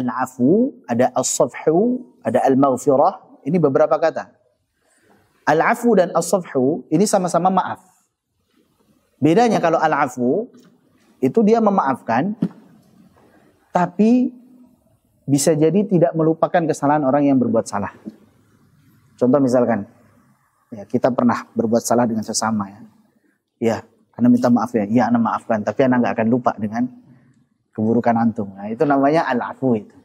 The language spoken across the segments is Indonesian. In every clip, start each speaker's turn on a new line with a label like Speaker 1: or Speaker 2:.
Speaker 1: al-afu, ada as-safhu, ada al-maghfirah. Ini beberapa kata. Al-afu dan as-safhu ini sama-sama maaf. Bedanya kalau al-afu itu dia memaafkan, tapi bisa jadi tidak melupakan kesalahan orang yang berbuat salah. Contoh misalkan, ya kita pernah berbuat salah dengan sesama ya. Ya, Anda minta maaf ya. Ya, Anda maafkan, tapi Anda nggak akan lupa dengan keburukan antum. Nah, itu namanya al-afu itu.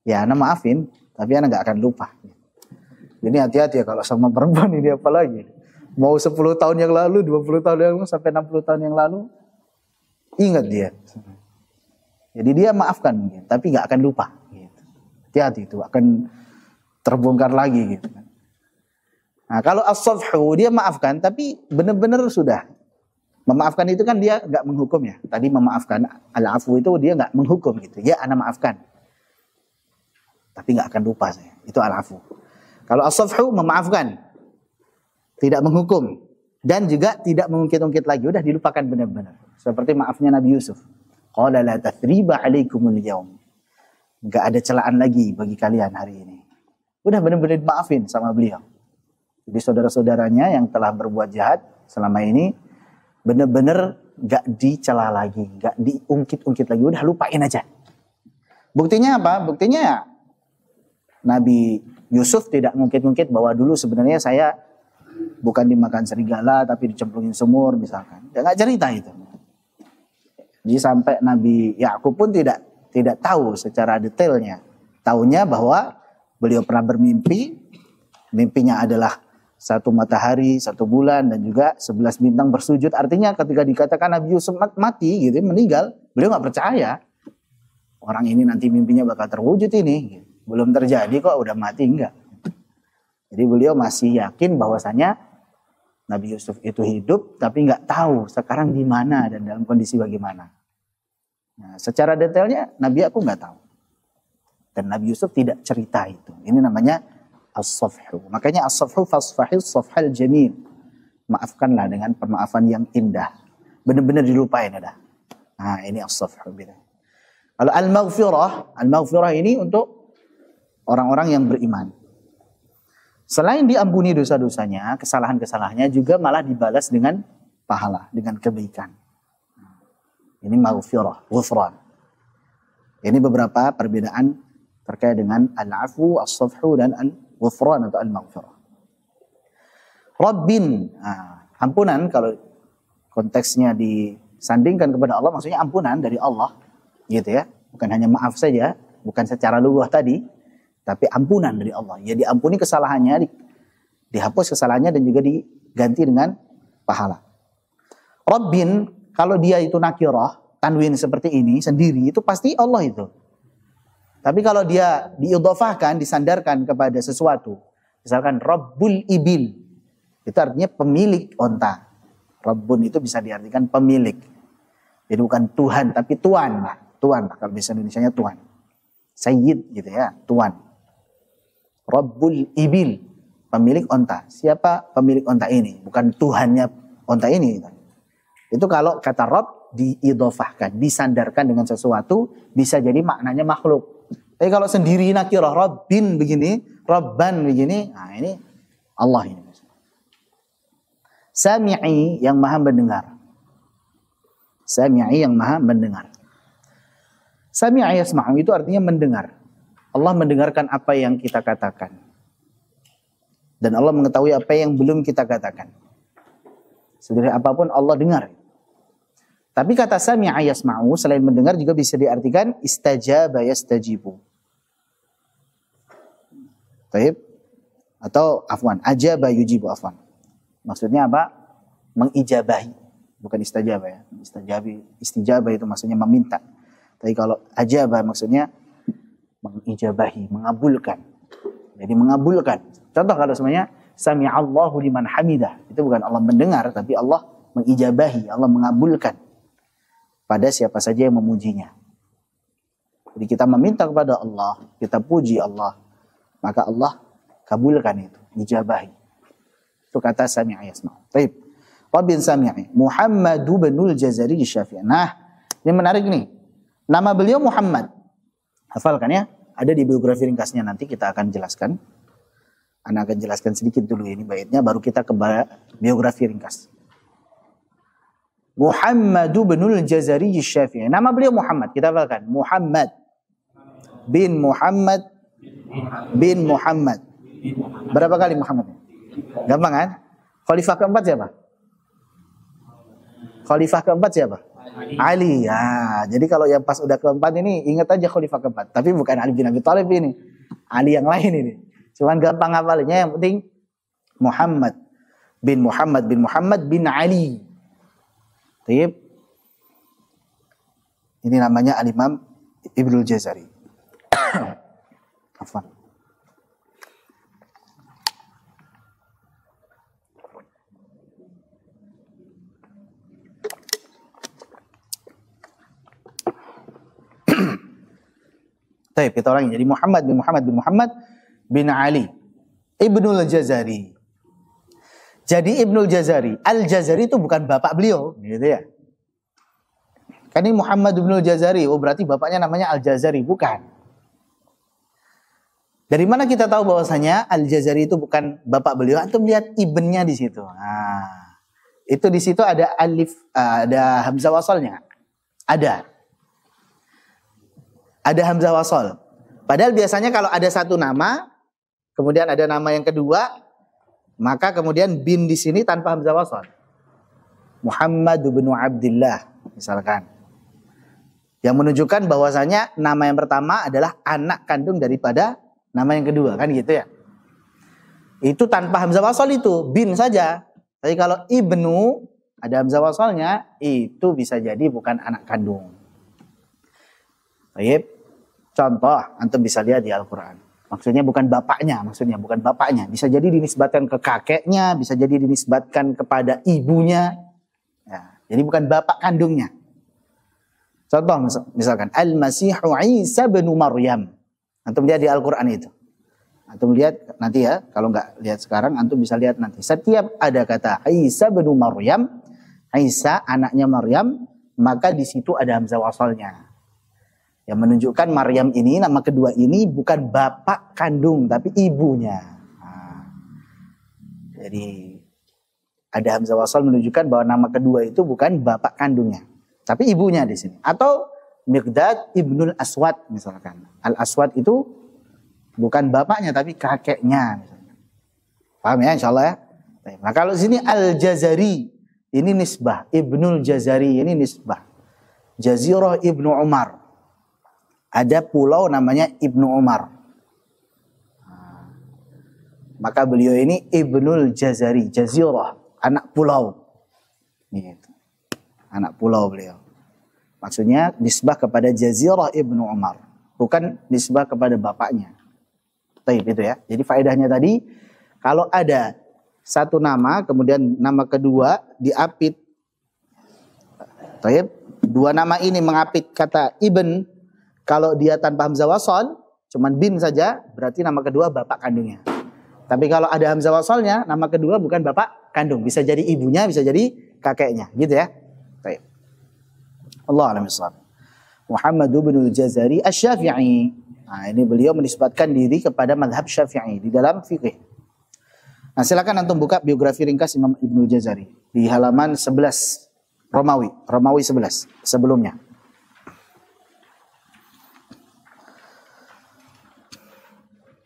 Speaker 1: Ya, Anda maafin, tapi Anda nggak akan lupa. Jadi hati-hati ya kalau sama perempuan ini, apalagi mau 10 tahun yang lalu, 20 tahun yang lalu, sampai 60 tahun yang lalu, ingat dia. Jadi dia maafkan mungkin, tapi nggak akan lupa. Hati-hati itu akan terbongkar lagi gitu. Nah, kalau as-safhu dia maafkan, tapi benar-benar sudah. Memaafkan itu kan dia nggak menghukum ya. Tadi memaafkan, al-afu itu dia nggak menghukum gitu. Ya, Anda maafkan, tapi nggak akan lupa saya. Itu al-afu. Kalau as-safhu memaafkan, tidak menghukum, dan juga tidak mengungkit-ungkit lagi. Udah dilupakan benar-benar. Seperti maafnya Nabi Yusuf. Qala la tathriba alaikumul yaum. Nggak ada celaan lagi bagi kalian hari ini. Udah benar-benar dimaafin sama beliau. Jadi saudara-saudaranya yang telah berbuat jahat selama ini benar-benar nggak dicela lagi, nggak diungkit-ungkit lagi. Udah lupain aja. Buktinya apa? Buktinya ya, Nabi Yusuf tidak ngungkit-ngungkit bahwa dulu sebenarnya saya bukan dimakan serigala tapi dicemplungin sumur misalkan. Dia nggak cerita itu. Jadi sampai Nabi Yakub pun tidak tahu secara detailnya. Taunya bahwa beliau pernah bermimpi, mimpinya adalah 1 matahari, 1 bulan, dan juga 11 bintang bersujud. Artinya ketika dikatakan Nabi Yusuf mati gitu, meninggal, beliau nggak percaya. Orang ini nanti mimpinya bakal terwujud ini. Belum terjadi kok udah mati, enggak. Jadi beliau masih yakin bahwasanya Nabi Yusuf itu hidup, tapi nggak tahu sekarang di mana dan dalam kondisi bagaimana. Nah, secara detailnya Nabi aku nggak tahu. Dan Nabi Yusuf tidak cerita itu. Ini namanya as-safhu. Makanya as-safhu fasfahis safhal jamil. Maafkanlah dengan permaafan yang indah. Benar-benar dilupain ada. Nah, ini as-safhu. Kalau al-maghfirah ini untuk orang-orang yang beriman. Selain diampuni dosa-dosanya, kesalahan-kesalahannya juga malah dibalas dengan pahala, dengan kebaikan. Ini maghfirah, ghufran. Ini beberapa perbedaan terkait dengan al-afu, as-safhu, dan al-ghufran atau al-maghfirah. Rabbin, ampunan kalau konteksnya disandingkan kepada Allah, maksudnya ampunan dari Allah, gitu ya. Bukan hanya maaf saja, bukan secara lughah tadi, tapi ampunan dari Allah. Ya diampuni kesalahannya, dihapus kesalahannya, dan juga diganti dengan pahala. Rabbin, kalau dia itu nakirah, tanwin seperti ini, sendiri, itu pasti Allah itu. Tapi kalau dia diidhofahkan, disandarkan kepada sesuatu, misalkan Rabbul Ibil, itu artinya pemilik onta. Rabbun itu bisa diartikan pemilik. Jadi bukan Tuhan, tapi Tuan lah. Tuan lah, kalau bahasa Indonesianya Tuan. Sayyid gitu ya, Tuan. Rabbul Ibil, pemilik onta. Siapa pemilik onta ini? Bukan Tuhannya onta ini. Itu kalau kata Rabb diidhofahkan, disandarkan dengan sesuatu, bisa jadi maknanya makhluk. Tapi kalau sendiri nakirah, Rabbin begini, Rabban begini, nah ini Allah ini. Sami'i, yang maha mendengar. Sami'i, yang maha mendengar. Sami'a yasma'u itu artinya mendengar. Allah mendengarkan apa yang kita katakan. Dan Allah mengetahui apa yang belum kita katakan. Sebenarnya apapun Allah dengar. Tapi kata sami'a yasma'u selain mendengar juga bisa diartikan istajaba yastajibu. Baik. Atau afwan, ajaba yujibu, afwan. Maksudnya apa? Mengijabahi. Bukan istajaba ya. Istijabah itu maksudnya meminta. Tapi kalau ajaba maksudnya mengijabahi, mengabulkan. Jadi mengabulkan. Contoh kalau semuanya sami'allahu liman hamidah. Itu bukan Allah mendengar, tapi Allah mengijabahi, Allah mengabulkan pada siapa saja yang memujinya. Jadi kita meminta kepada Allah, kita puji Allah, maka Allah kabulkan itu, ijabahi. Itu kata sami'a yasma'u. Baik. Rabbin sami'i. Muhammadu binul Jazari Syafi'i. Nah, ini menarik nih. Nama beliau Muhammad. Hafalkan ya. Ada di biografi ringkasnya, nanti kita akan jelaskan. Anda akan jelaskan sedikit dulu ini baitnya, baru kita ke biografi ringkas. Muhammad binul Jazari Syafi'i. Nama beliau Muhammad, kita hafalkan. Muhammad bin Muhammad bin Muhammad. Berapa kali Muhammad? Gampang kan? Khalifah keempat siapa? Khalifah keempat siapa? Ali. Ya, jadi kalau yang pas udah keempat ini ingat aja khalifah keempat. Tapi bukan Ali bin Abi Thalib ini. Ali yang lain ini. Cuman gampang hafalnya, yang penting Muhammad bin Muhammad bin Muhammad bin Ali. Baik. Ini namanya Al-Imam Ibnul Jazari. Afwan. Baik, kita ulangi. Jadi Muhammad bin Muhammad bin Muhammad bin Ali Ibnul Jazari. Jadi Ibnul Jazari, Al-Jazari itu bukan bapak beliau, gitu ya. Kan ini Muhammad Ibnul Jazari, oh berarti bapaknya namanya Al-Jazari, bukan. Dari mana kita tahu bahwasanya Al-Jazari itu bukan bapak beliau? Antum lihat ibnnya di situ. Nah, itu di situ ada alif, ada hamzah wasalnya. Ada hamzah wasal. Padahal biasanya kalau ada satu nama, kemudian ada nama yang kedua, maka kemudian bin di sini tanpa hamzah wasal. Muhammad bin Abdullah misalkan. Yang menunjukkan bahwasanya nama yang pertama adalah anak kandung daripada nama yang kedua, kan gitu ya. Itu tanpa hamzah wasal, itu bin saja. Tapi kalau ibnu ada hamzah wasalnya, itu bisa jadi bukan anak kandung. Baik. Contoh, antum bisa lihat di Al-Qur'an. Maksudnya bukan bapaknya, bisa jadi dinisbatkan ke kakeknya, bisa jadi dinisbatkan kepada ibunya. Ya, jadi bukan bapak kandungnya. Contoh misalkan Al-Masihu Isa bin Maryam. Antum lihat di Al-Qur'an itu. Antum lihat nanti ya, kalau nggak lihat sekarang antum bisa lihat nanti. Setiap ada kata Isa bin Maryam, Isa anaknya Maryam, maka di situ ada hamzah wasalnya. Yang menunjukkan Maryam ini, nama kedua ini bukan bapak kandung, tapi ibunya. Nah, jadi ada hamzah wasal menunjukkan bahwa nama kedua itu bukan bapak kandungnya, tapi ibunya di sini. Atau Miqdad ibnul Aswad misalkan. Al-Aswad itu bukan bapaknya, tapi kakeknya. Misalkan. Paham ya insya Allah ya? Nah kalau sini Al-Jazari, ini nisbah. Ibnul Jazari, ini nisbah. Jazirah ibnu Umar. Ada pulau namanya Ibnu Umar. Maka beliau ini Ibnul Jazari, Jazirah, anak pulau. Gitu. Anak pulau beliau. Maksudnya nisbah kepada Jazirah Ibnu Umar, bukan nisbah kepada bapaknya. Taib itu ya. Jadi faedahnya tadi, kalau ada satu nama, kemudian nama kedua diapit. Taib, dua nama ini mengapit kata ibn. Kalau dia tanpa hamzah wasal, cuman bin saja, berarti nama kedua bapak kandungnya. Tapi kalau ada hamzah wasalnya, nama kedua bukan bapak kandung. Bisa jadi ibunya, bisa jadi kakeknya. Gitu ya. Baik. Allah a'lam bishawab. Muhammad bin Jazari Asy-Syafi'i. Nah, ini beliau menisbatkan diri kepada mazhab Syafi'i di dalam fikih. Nah, silakan antum buka biografi ringkas Imam Ibnu Jazari di halaman 11 Romawi 11 sebelumnya.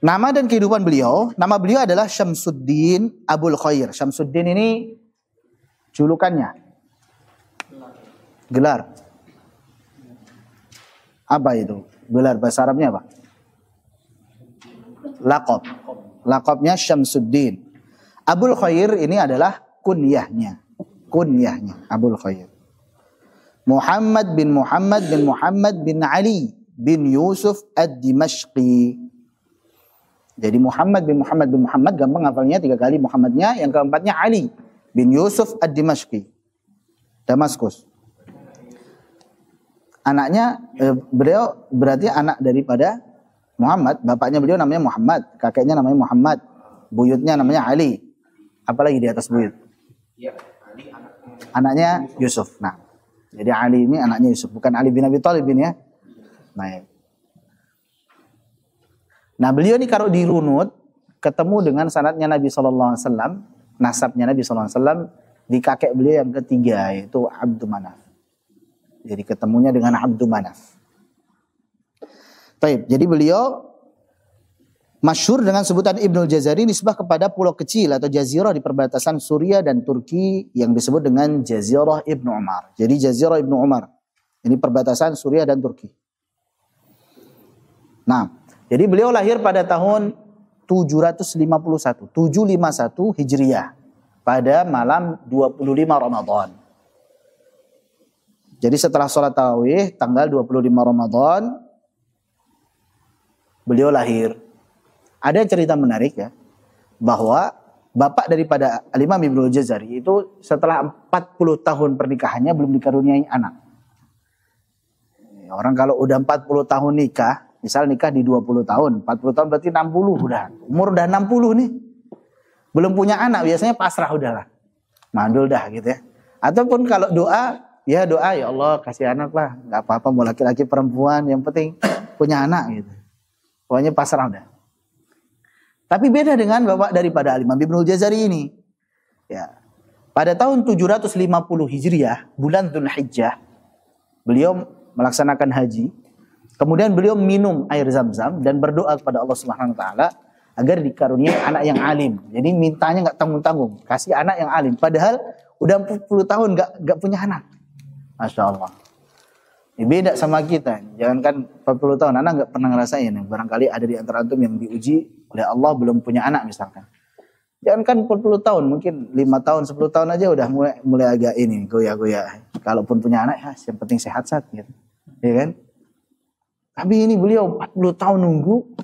Speaker 1: Nama dan kehidupan beliau, nama beliau adalah Syamsuddin Abul Khair. Syamsuddin ini julukannya. Gelar. Apa itu? Gelar bahasa Arabnya apa? Laqab. Laqabnya Syamsuddin. Abul Khair ini adalah kunyahnya. Kunyahnya Abul Khair. Muhammad bin Muhammad bin Muhammad bin Ali bin Yusuf ad-Dimashqi. Jadi Muhammad bin Muhammad bin Muhammad, gampang hafalnya 3 kali Muhammadnya, yang keempatnya Ali bin Yusuf ad-Dimashqi, Damaskus. Anaknya, beliau berarti anak daripada Muhammad, bapaknya beliau namanya Muhammad, kakeknya namanya Muhammad, buyutnya namanya Ali. Apalagi di atas buyut? Anaknya Yusuf. Nah, jadi Ali ini anaknya Yusuf, bukan Ali bin Abi Thalib ini ya. Nah, Nah, beliau ini kalau dirunut ketemu dengan sanadnya Nabi sallallahu alaihi wasallam, nasabnya Nabi sallallahu alaihi wasallam di kakek beliau yang ketiga yaitu Abdul Manaf. Jadi ketemunya dengan Abdul Manaf. Baik, jadi beliau masyhur dengan sebutan Ibnul Jazari nisbah kepada pulau kecil atau jazirah di perbatasan Suriah dan Turki yang disebut dengan Jazirah Ibnu Umar. Jadi Jazirah Ibnu Umar. Ini perbatasan Suriah dan Turki. Nah, jadi beliau lahir pada tahun 751 Hijriah pada malam 25 Ramadan. Jadi setelah sholat tarawih tanggal 25 Ramadan beliau lahir. Ada cerita menarik ya, bahwa bapak daripada Al-Imam Ibnul Jazari itu setelah 40 tahun pernikahannya belum dikaruniai anak. Orang kalau udah 40 tahun nikah, misal nikah di 20 tahun, 40 tahun berarti 60 udah. Umur udah 60 nih. Belum punya anak, biasanya pasrah udahlah. Mandul dah gitu ya. Ataupun kalau doa, ya doa ya Allah kasih anak lah. Gak apa-apa mau laki-laki perempuan, yang penting punya anak gitu. Pokoknya pasrah udah. Tapi beda dengan bapak daripada Al-Imam Ibnul Jazari ini. Ya. Pada tahun 750 Hijriah, bulan Dzulhijjah, beliau melaksanakan haji. Kemudian beliau minum air Zam-Zam dan berdoa kepada Allah Subhanahu wa taala agar dikaruniai anak yang alim. Jadi mintanya enggak tanggung-tanggung, kasih anak yang alim. Padahal udah 40 tahun enggak punya anak. Masya Allah. Ini beda sama kita. Jangankan 40 tahun, anak enggak pernah ngerasain. Barangkali ada di antara antum yang diuji oleh Allah belum punya anak misalkan. Jangankan 40 tahun, mungkin 5 tahun, 10 tahun aja udah mulai agak ini, goyah-goyah. Kalaupun punya anak, ya yang penting sehat-sehat gitu. Ya kan? Tapi ini beliau 40 tahun nunggu,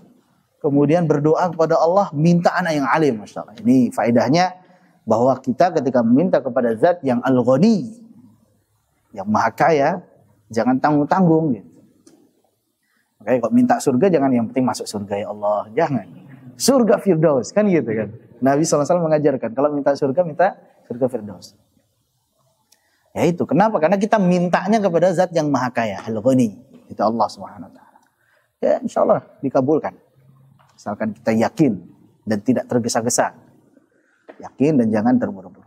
Speaker 1: kemudian berdoa kepada Allah, minta anak yang alim. Masya Allah. Ini faedahnya bahwa kita ketika meminta kepada zat yang al-ghani, yang maha kaya, jangan tanggung-tanggung gitu. Makanya kalau minta surga jangan yang penting masuk surga ya Allah, jangan. Surga Firdaus kan gitu kan. Nabi SAW mengajarkan kalau minta surga Firdaus. Ya itu kenapa? Karena kita mintanya kepada zat yang maha kaya, al-ghani, itu Allah Subhanahu wa taala. Ya insyaallah dikabulkan. Asalkan kita yakin dan tidak tergesa-gesa. Yakin dan jangan terburu-buru.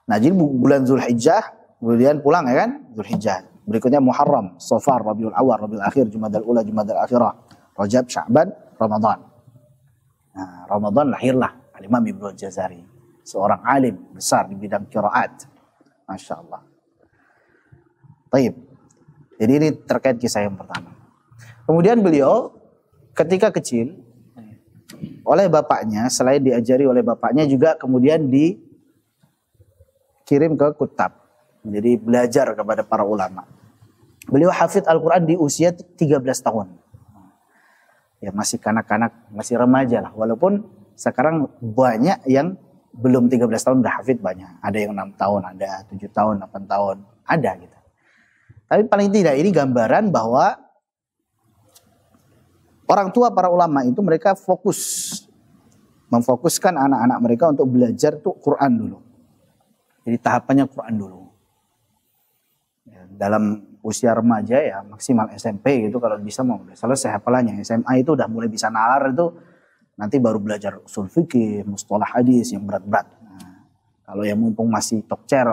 Speaker 1: Nah, jadi bulan Dzulhijjah kemudian pulang ya kan? Dzulhijjah. Berikutnya Muharram, Safar, Rabiul Awal, Rabiul Akhir, Jumadal Ula, Jumadal Akhirah, Rajab, Sya'ban, Ramadan. Nah, Ramadan lahirlah Al-Imam Ibnul Jazari, seorang alim besar di bidang qiraat. Masya Allah. Baik. Jadi ini terkait kisah yang pertama. Kemudian beliau ketika kecil oleh bapaknya, selain diajari oleh bapaknya juga kemudian dikirim ke kutab. Jadi belajar kepada para ulama. Beliau hafidh Al-Quran di usia 13 tahun. Ya masih kanak-kanak, masih remaja lah. Walaupun sekarang banyak yang belum 13 tahun udah hafidh banyak. Ada yang 6 tahun, ada 7 tahun, 8 tahun. Ada gitu. Tapi paling tidak ini gambaran bahwa orang tua para ulama itu mereka memfokuskan anak-anak mereka untuk belajar tuh Quran dulu. Jadi tahapannya Quran dulu. Ya, dalam usia remaja ya maksimal SMP gitu kalau bisa mau udah selesai hafalannya. SMA itu udah mulai bisa nalar itu nanti baru belajar usul fikih, mustalah hadis yang berat-berat. Nah, kalau yang mumpung masih tokcer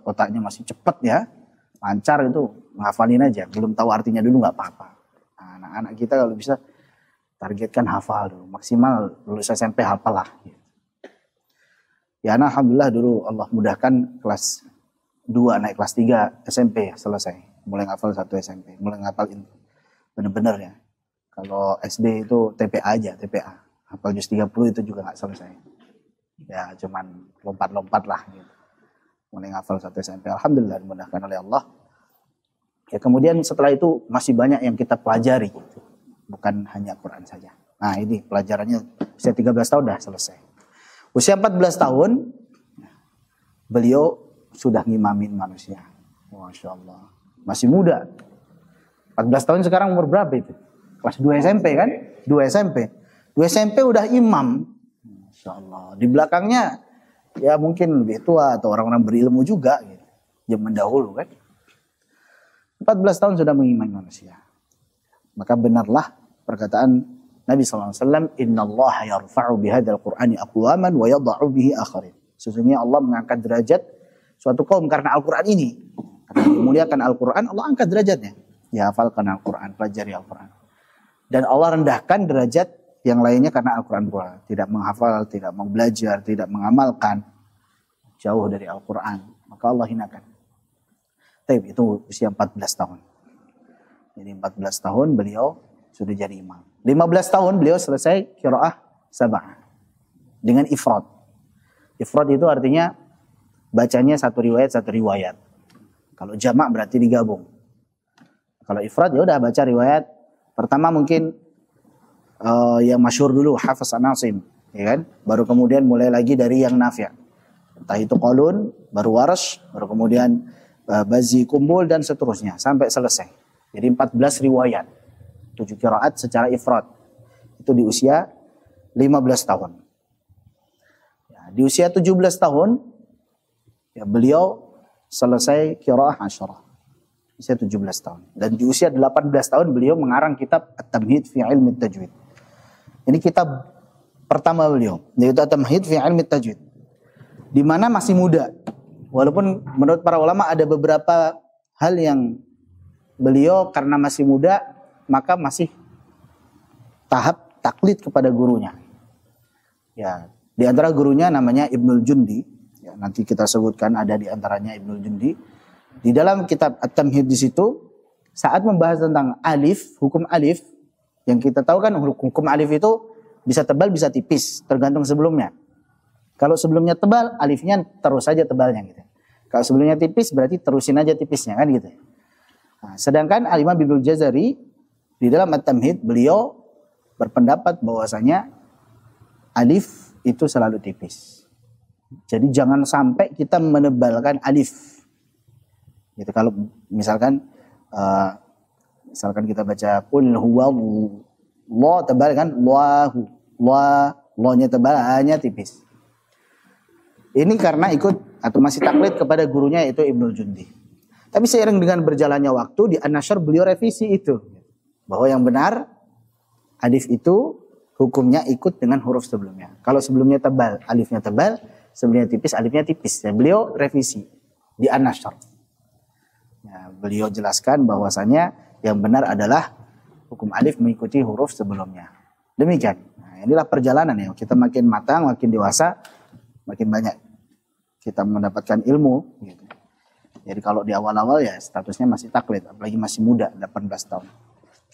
Speaker 1: otaknya masih cepet ya, lancar itu menghafalin aja. Belum tahu artinya dulu nggak apa-apa. Nah, anak-anak kita kalau bisa targetkan hafal dulu, maksimal lulus SMP hafal lah. Ya, alhamdulillah dulu Allah mudahkan kelas 2 naik kelas 3 SMP selesai. Mulai ngafal 1 SMP, mulai ngafal bener-bener ya. Kalau SD itu TPA aja, TPA. Hafal juz 30 itu juga nggak selesai. Ya cuman lompat-lompat lah gitu. Mulai ngafal 1 SMP, alhamdulillah dimudahkan oleh Allah. Ya kemudian setelah itu masih banyak yang kita pelajari gitu. Bukan hanya Quran saja. Nah ini pelajarannya usia 13 tahun dah selesai. Usia 14 tahun beliau sudah ngimamin manusia. Masya Allah. Masih muda. 14 tahun sekarang umur berapa itu? Kelas 2 SMP kan? 2 SMP. 2 SMP udah imam. Masya Allah. Di belakangnya ya mungkin lebih tua atau orang-orang berilmu juga. Gitu. Zaman dahulu kan. 14 tahun sudah mengimami manusia. Maka benarlah perkataan Nabi SAW, Inna Allah yarfa'u bihadal Qur'ani aqwaman wa yada'u bihi akharin. Sesungguhnya Allah mengangkat derajat suatu kaum karena Al-Quran ini. Karena dimuliakan Al-Quran, Allah angkat derajatnya. Ya, hafalkan Al-Quran, pelajari Al-Quran. Dan Allah rendahkan derajat yang lainnya karena Al-Quran pula. Tidak menghafal, tidak mau belajar, tidak mengamalkan. Jauh dari Al-Quran. Maka Allah hinakan. Tapi itu usia 14 tahun. Jadi 14 tahun beliau sudah jadi imam. 15 tahun beliau selesai qiraah sab'ah. Dengan ifrad. Ifrad itu artinya bacanya satu riwayat. Kalau jamak berarti digabung. Kalau ifrad ya udah baca riwayat. Pertama mungkin yang masyhur dulu Hafiz an Asim, ya kan? Baru kemudian mulai lagi dari yang Nafi'. Entah itu Qalun, baru Warsh, baru kemudian Bazi, Kumbul dan seterusnya sampai selesai. Jadi 14 riwayat. 7 qiraat secara ifrad. Itu di usia 15 tahun. Ya, di usia 17 tahun ya beliau selesai qiraah Asyarah. Usia 17 tahun. Dan di usia 18 tahun beliau mengarang kitab At-Tamhid fi Ilmi Tajwid. Ini kitab pertama beliau, yaitu At-Tamhid fi Ilmi Tajwid. Di mana masih muda. Walaupun menurut para ulama ada beberapa hal yang beliau karena masih muda, maka masih tahap taklid kepada gurunya. Ya, di antara gurunya namanya Ibnul Jundi. Ya, nanti kita sebutkan ada di antaranya Ibnul Jundi. Di dalam kitab At-Tamhid di situ saat membahas tentang alif, hukum alif, yang kita tahu kan hukum alif itu bisa tebal bisa tipis, tergantung sebelumnya. Kalau sebelumnya tebal, alifnya terus saja tebalnya gitu. Kalau sebelumnya tipis berarti terusin aja tipisnya kan gitu. Nah, sedangkan Al-Imam Ibnul Jazari di dalam At-Tamhid beliau berpendapat bahwasanya alif itu selalu tipis. Jadi jangan sampai kita menebalkan alif. Gitu. Kalau misalkan kita baca qul huwallahu, la tebal kan, la-nya tebal, a-nya tipis. Ini karena ikut atau masih taklid kepada gurunya yaitu Ibnul Jundi. Tapi seiring dengan berjalannya waktu di An-Nashr beliau revisi itu. Bahwa yang benar alif itu hukumnya ikut dengan huruf sebelumnya. Kalau sebelumnya tebal, alifnya tebal, sebelumnya tipis, alifnya tipis. Dan beliau revisi di An-Nashr. Ya, beliau jelaskan bahwasanya yang benar adalah hukum alif mengikuti huruf sebelumnya. Demikian. Nah, inilah perjalanan ya. Kita makin matang, makin dewasa, makin banyak kita mendapatkan ilmu. Gitu. Jadi kalau di awal-awal ya statusnya masih taklid, apalagi masih muda, 18 tahun.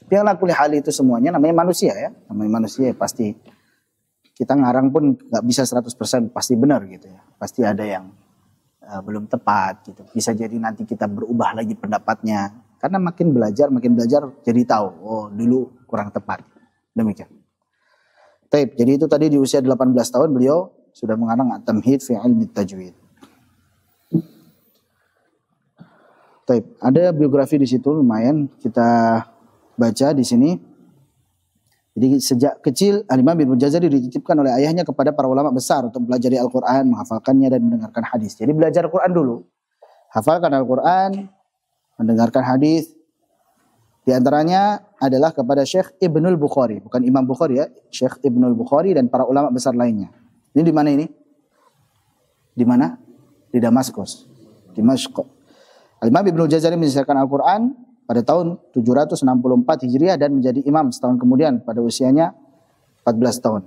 Speaker 1: Tapi yang lakuli hal itu semuanya namanya manusia ya. Namanya manusia ya, pasti kita ngarang pun gak bisa 100% pasti benar gitu ya. Pasti ada yang belum tepat gitu. Bisa jadi nanti kita berubah lagi pendapatnya. Karena makin belajar jadi tahu. Oh dulu kurang tepat. Demikian. Taib. Jadi itu tadi di usia 18 tahun beliau sudah mengarang At-Tamhid fi Ilmi Tajwid. Taib. Ada biografi di situ lumayan kita baca di sini. Jadi sejak kecil Al-Imam Ibnul Jazari dititipkan oleh ayahnya kepada para ulama besar untuk belajar Al-Quran, menghafalkannya dan mendengarkan hadis. Jadi belajar Al-Quran dulu. Hafalkan Al-Quran, mendengarkan hadis. Di antaranya adalah kepada Syekh Ibnul Bukhari, bukan Imam Bukhari ya, Syekh Ibnul Bukhari dan para ulama besar lainnya. Ini di mana ini? Di mana? Di Damaskus. Dimashq. Al-Imam Ibnul Jazari menyelesaikan Al-Quran pada tahun 764 Hijriah dan menjadi imam setahun kemudian pada usianya 14 tahun.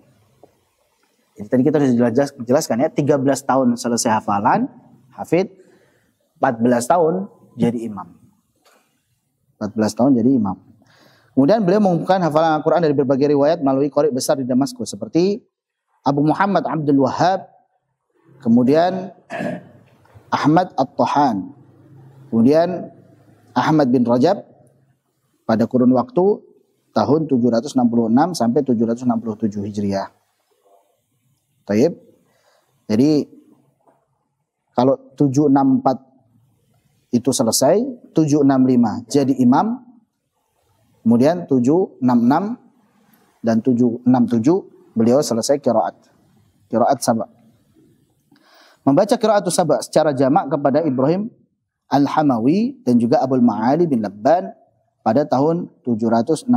Speaker 1: Jadi tadi kita sudah jelaskan ya, 13 tahun selesai hafalan, hafid, 14 tahun jadi imam. 14 tahun jadi imam. Kemudian beliau mengumpulkan hafalan Al-Quran dari berbagai riwayat melalui qori besar di Damaskus seperti Abu Muhammad Abdul Wahhab, kemudian Ahmad At-Tahan, kemudian Ahmad bin Rajab pada kurun waktu tahun 766 sampai 767 Hijriah. Taib. Jadi kalau 764 itu selesai, 765 jadi imam, kemudian 766 dan 767 beliau selesai qiraat sab'a. Membaca qiraatus sab'a secara jamak kepada Ibrahim Al-Hamawi dan juga Abul Ma'ali bin Labban pada tahun 768.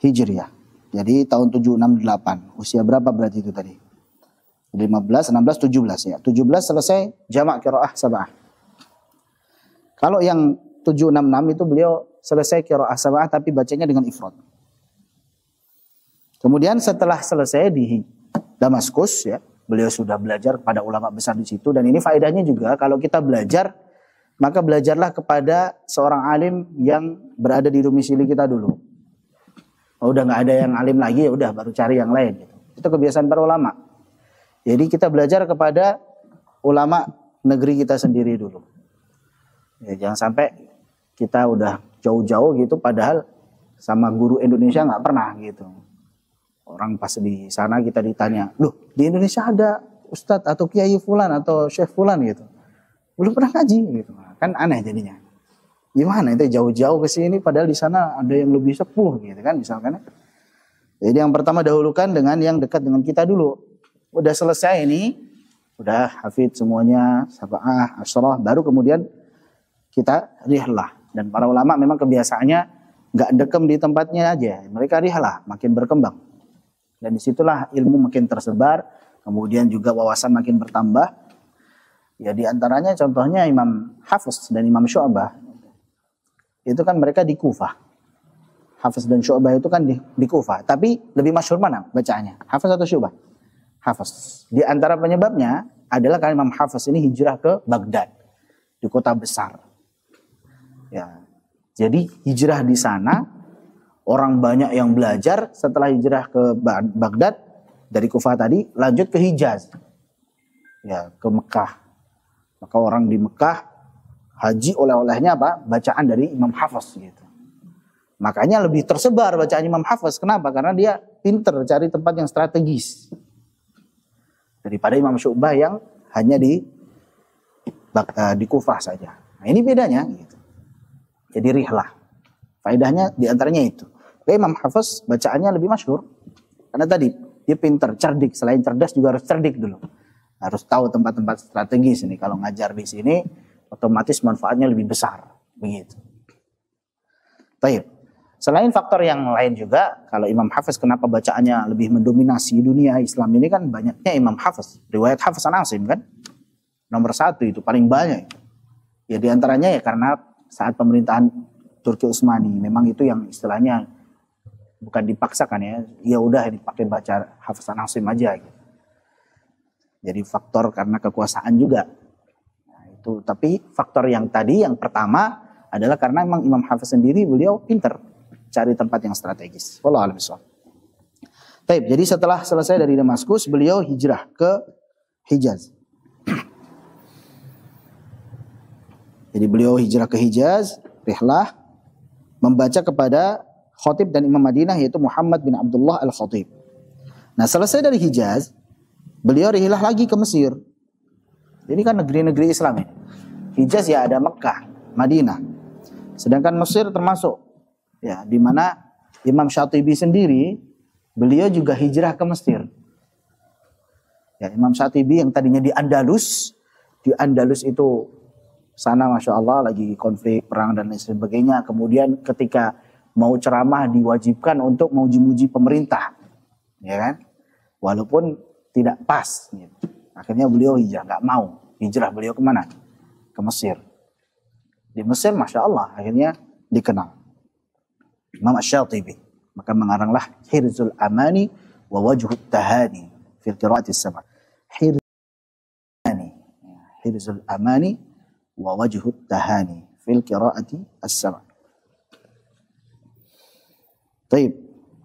Speaker 1: Hijriah. Jadi tahun 768. Usia berapa berarti itu tadi? 15, 16, 17 ya. 17 selesai jamak qiraah sab'ah. Kalau yang 766 itu beliau selesai qiraah sab'ah tapi bacanya dengan ifrad. Kemudian setelah selesai di Damaskus ya, beliau sudah belajar kepada ulama besar di situ, dan ini faedahnya juga kalau kita belajar, maka belajarlah kepada seorang alim yang berada di domisili kita dulu. Oh, udah nggak ada yang alim lagi, ya udah baru cari yang lain gitu. Itu kebiasaan para ulama. Jadi kita belajar kepada ulama negeri kita sendiri dulu. Ya, jangan sampai kita udah jauh-jauh gitu padahal sama guru Indonesia nggak pernah gitu. Orang pas di sana kita ditanya, loh di Indonesia ada ustadz atau kiai fulan atau syekh fulan gitu, belum pernah ngaji gitu, kan aneh jadinya. Gimana itu jauh-jauh ke sini padahal di sana ada yang lebih sepuh gitu kan misalkan. Jadi yang pertama dahulukan dengan yang dekat dengan kita dulu. Udah selesai ini, udah hafid semuanya, sab'ah, asyrah, baru kemudian kita rihlah. Dan para ulama memang kebiasaannya nggak dekem di tempatnya aja, mereka rihlah, makin berkembang. Dan disitulah ilmu makin tersebar, kemudian juga wawasan makin bertambah. Ya diantaranya contohnya Imam Hafiz dan Imam Syu'bah. Itu kan mereka di Kufah. Hafiz dan Syu'bah itu kan di Kufah. Tapi lebih masyhur mana bacaannya? Hafiz atau Syu'bah? Hafiz. Di antara penyebabnya adalah karena Imam Hafiz ini hijrah ke Baghdad. Di kota besar. Ya. Jadi hijrah di sana. Orang banyak yang belajar setelah hijrah ke Baghdad dari Kufah tadi lanjut ke Hijaz. Ya, ke Mekah. Maka orang di Mekah haji oleh-olehnya apa? Bacaan dari Imam Hafiz gitu. Makanya lebih tersebar bacaan Imam Hafiz. Kenapa? Karena dia pinter cari tempat yang strategis. Daripada Imam Syu'bah yang hanya di Kufah saja. Nah, ini bedanya gitu. Jadi rihlah. Faedahnya diantaranya itu. Imam Hafiz bacaannya lebih masyhur karena tadi dia pinter, cerdik. Selain cerdas juga harus cerdik dulu. Harus tahu tempat-tempat strategis ini. Kalau ngajar di sini otomatis manfaatnya lebih besar. Begitu. Baik. Selain faktor yang lain juga, kalau Imam Hafiz kenapa bacaannya lebih mendominasi dunia Islam ini kan banyaknya Imam Hafiz. Riwayat Hafiz an Asim kan nomor 1 itu paling banyak. Ya diantaranya ya karena saat pemerintahan Turki Utsmani memang itu yang istilahnya bukan dipaksakan ya, ya udah dipakai baca Hafiz an Asim aja gitu. Jadi faktor karena kekuasaan juga. Nah, itu tapi faktor yang tadi yang pertama adalah karena memang Imam Hafiz sendiri beliau pinter cari tempat yang strategis. Wallahu a'lam bishawab. Baik, jadi setelah selesai dari Damaskus beliau hijrah ke Hijaz. Jadi beliau hijrah ke Hijaz, rihlah membaca kepada Khatib dan Imam Madinah yaitu Muhammad bin Abdullah Al-Khatib. Nah selesai dari Hijaz, beliau rihlah lagi ke Mesir. Ini kan negeri-negeri Islam ya. Hijaz ya ada Mekah, Madinah. Sedangkan Mesir termasuk ya di mana Imam Syatibi sendiri beliau juga hijrah ke Mesir. Ya Imam Syatibi yang tadinya di Andalus itu sana Masya Allah lagi konflik perang dan lain sebagainya. Kemudian ketika mau ceramah diwajibkan untuk memuji-muji pemerintah, ya kan? Walaupun tidak pas. Gitu. Akhirnya beliau hijrah, nggak mau hijrah. Beliau kemana? Ke Mesir. Di Mesir, Masya Allah, akhirnya dikenal Imam Asy-Syatibi. Maka mengaranglah Hirzul Amani wa Wajhut Tahani fil qiraatis sama. Hirzul Amani wa Wajhut Tahani fil qiraati as-sama. Taib.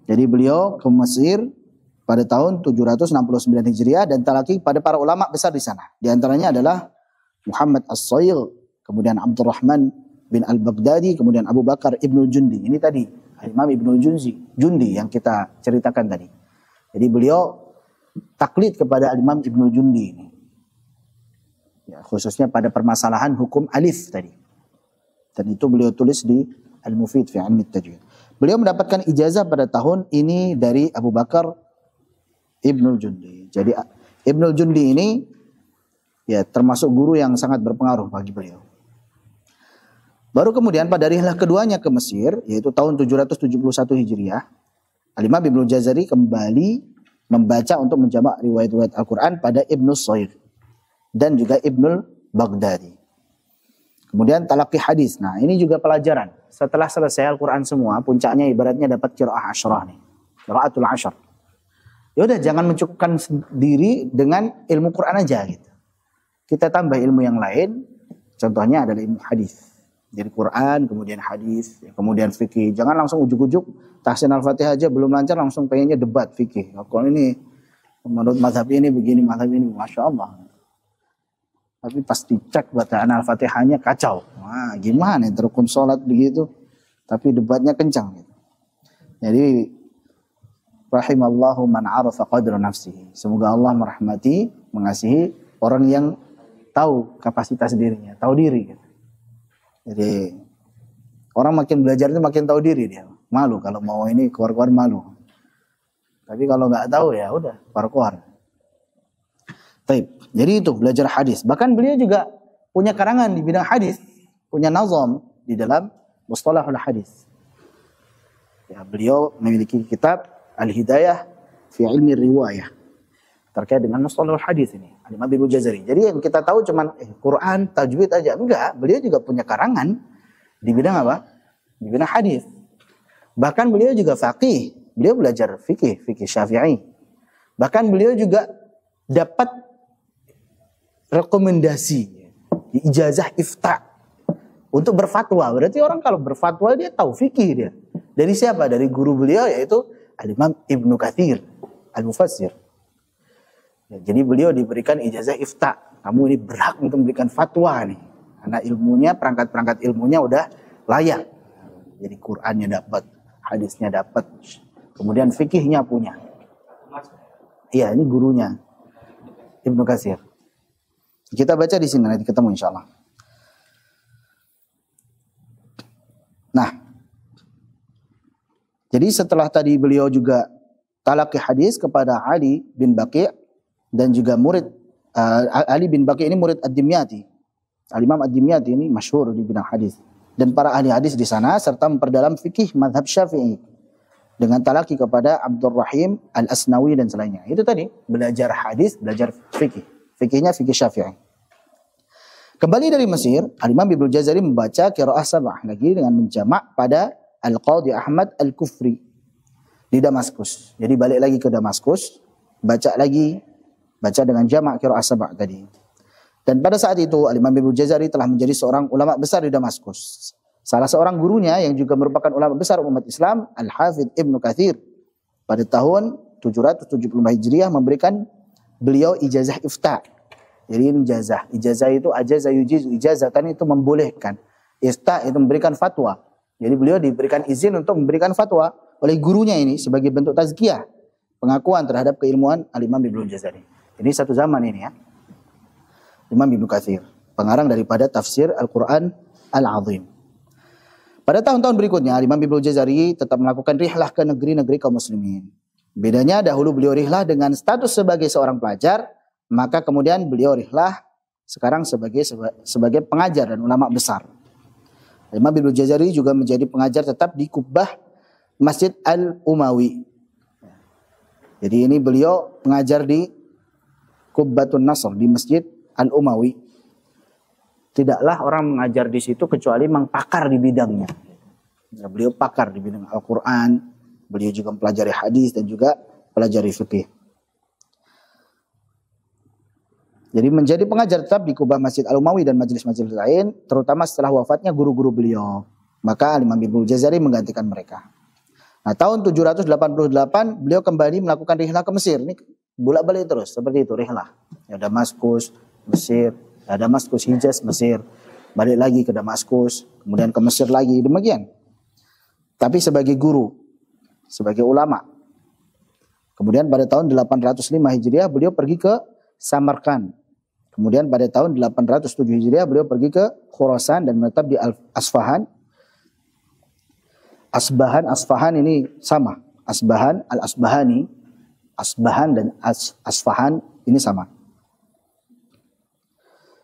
Speaker 1: Jadi beliau ke Mesir pada tahun 769 Hijriah dan talaki pada para ulama besar di sana. Di antaranya adalah Muhammad As-Sayyid, kemudian Abdurrahman bin Al-Baghdadi, kemudian Abu Bakar Ibnu Jundi. Ini tadi Imam Ibnu Jundi yang kita ceritakan tadi. Jadi beliau taklid kepada Imam Ibnu Jundi ini. Ya, khususnya pada permasalahan hukum alif tadi. Dan itu beliau tulis di Al-Mufid fi Ilmi Tajwid. Beliau mendapatkan ijazah pada tahun ini dari Abu Bakar Ibnul Jundi. Jadi Ibnul Jundi ini ya termasuk guru yang sangat berpengaruh bagi beliau. Baru kemudian pada rihlah keduanya ke Mesir, yaitu tahun 771 Hijriah, Al-Imam Ibnu Jazari kembali membaca untuk menjamak riwayat-riwayat Al-Quran pada Ibnu Soir dan juga Ibnu Baghdadi. Kemudian talaqi hadis. Nah, ini juga pelajaran. Setelah selesai Al-Quran semua, puncaknya ibaratnya dapat qiraah asyrah nih. Qiraatul asyr. Ya udah, jangan mencukupkan diri dengan ilmu Quran aja gitu. Kita tambah ilmu yang lain. Contohnya adalah ilmu hadis. Jadi Quran, kemudian hadis, kemudian fikih. Jangan langsung ujuk-ujuk tahsin Al-Fatihah aja belum lancar langsung pengennya debat fikih. Kalau ini menurut mazhab ini begini, mazhab ini, masya Allah. Tapi pas dicek bacaan Al-Fatihahnya kacau. Wah, gimana itu rukun sholat begitu? Tapi debatnya kencang. Gitu. Jadi rahimallahu man arafa qadra nafsihi. Semoga Allah merahmati, mengasihi orang yang tahu kapasitas dirinya, tahu diri. Gitu. Jadi orang makin belajar itu makin tahu diri dia. Malu kalau mau ini keluar-keluar malu. Tapi kalau nggak tahu ya udah keluar-keluar. Baik. Jadi itu belajar hadis. Bahkan beliau juga punya karangan di bidang hadis, punya nazam di dalam mustalahul hadis. Ya, beliau memiliki kitab Al-Hidayah fi Ilmi Riwayah terkait dengan mustalahul hadis ini. Al-Imam Ibnu Jazari. Jadi yang kita tahu cuman Quran, tajwid aja. Enggak, beliau juga punya karangan di bidang apa? Di bidang hadis. Bahkan beliau juga faqih. Beliau belajar fikih Syafi'i. Bahkan beliau juga dapat rekomendasi ijazah ifta untuk berfatwa. Berarti orang kalau berfatwa dia tahu fikih dia. Dari siapa? Dari guru beliau yaitu Al-Imam Ibnu Katsir Al-Mufassir. Ya, jadi beliau diberikan ijazah ifta. Kamu ini berhak untuk memberikan fatwa nih. Karena ilmunya, perangkat-perangkat ilmunya udah layak. Jadi Qur'annya dapat, hadisnya dapat. Kemudian fikihnya punya. Iya, ini gurunya Ibnu Katsir. Kita baca di sini nanti ketemu insya Allah. Nah, jadi setelah tadi beliau juga talaqi hadis kepada Ali bin Baqi' dan juga murid Ali bin Baqi' ini murid Ad-Dimyati. Al-Imam Ad-Dimyati ini masyhur di bidang hadis dan para ahli hadis di sana serta memperdalam fikih mazhab Syafi'i dengan talaqi kepada Abdurrahim Al-Asnawi dan selainnya. Itu tadi belajar hadis, belajar fikih. Fikihnya fikih Syafi'i. Kembali dari Mesir, Al-Imam Ibnu Jazari membaca qiraah sab'ah lagi dengan menjamak pada Al-Qadhi Ahmad Al-Kufri di Damaskus. Jadi balik lagi ke Damaskus, baca dengan jamak qiraah sab'ah tadi. Dan pada saat itu Al-Imam Ibnu Jazari telah menjadi seorang ulama besar di Damaskus. Salah seorang gurunya yang juga merupakan ulama besar umat Islam, Al-Hafidh Ibnu Katsir, pada tahun 775 Hijriah memberikan beliau ijazah ifta. Jadi ini ijazah. Ijazah itu ajaza yujizu, ijazah kan itu membolehkan. Ifta itu memberikan fatwa. Jadi beliau diberikan izin untuk memberikan fatwa oleh gurunya ini sebagai bentuk tazkiyah, pengakuan terhadap keilmuan Al-Imam Ibnu Jazari. Ini satu zaman ini ya. Imam Ibnu Katsir, pengarang daripada tafsir Al-Quran Al-Azim. Pada tahun-tahun berikutnya, Imam Ibnu Jazari tetap melakukan rihlah ke negeri-negeri kaum muslimin. Bedanya dahulu beliau rihlah dengan status sebagai seorang pelajar, maka kemudian beliau rihlah sekarang sebagai pengajar dan ulama besar. Imam Ibnu Jazari juga menjadi pengajar tetap di Kubbah Masjid Al-Umawi. Jadi ini beliau pengajar di Kubbatun Nasr di Masjid Al-Umawi. Tidaklah orang mengajar di situ kecuali memang pakar di bidangnya. Ya, beliau pakar di bidang Al-Quran, beliau juga mempelajari hadis dan juga pelajari fikih. Jadi menjadi pengajar tetap di Kubbah Masjid Al-Umawi dan majelis-majelis lain, terutama setelah wafatnya guru-guru beliau. Maka Imam Ibnu Jazari menggantikan mereka. Nah, tahun 788 beliau kembali melakukan rihlah ke Mesir. Ini bolak-balik terus seperti itu rihlah. Ya, Damaskus, Mesir, ya, Damaskus, Hijaz, Mesir. Balik lagi ke Damaskus, kemudian ke Mesir lagi, demikian. Tapi sebagai guru, sebagai ulama. Kemudian pada tahun 805 Hijriah beliau pergi ke Samarkand. Kemudian pada tahun 807 Hijriah beliau pergi ke Khurasan dan menetap di Asfahan. Asbahan ini sama. Asbahan, Al-Asbahani, Asbahan dan Asfahan ini sama.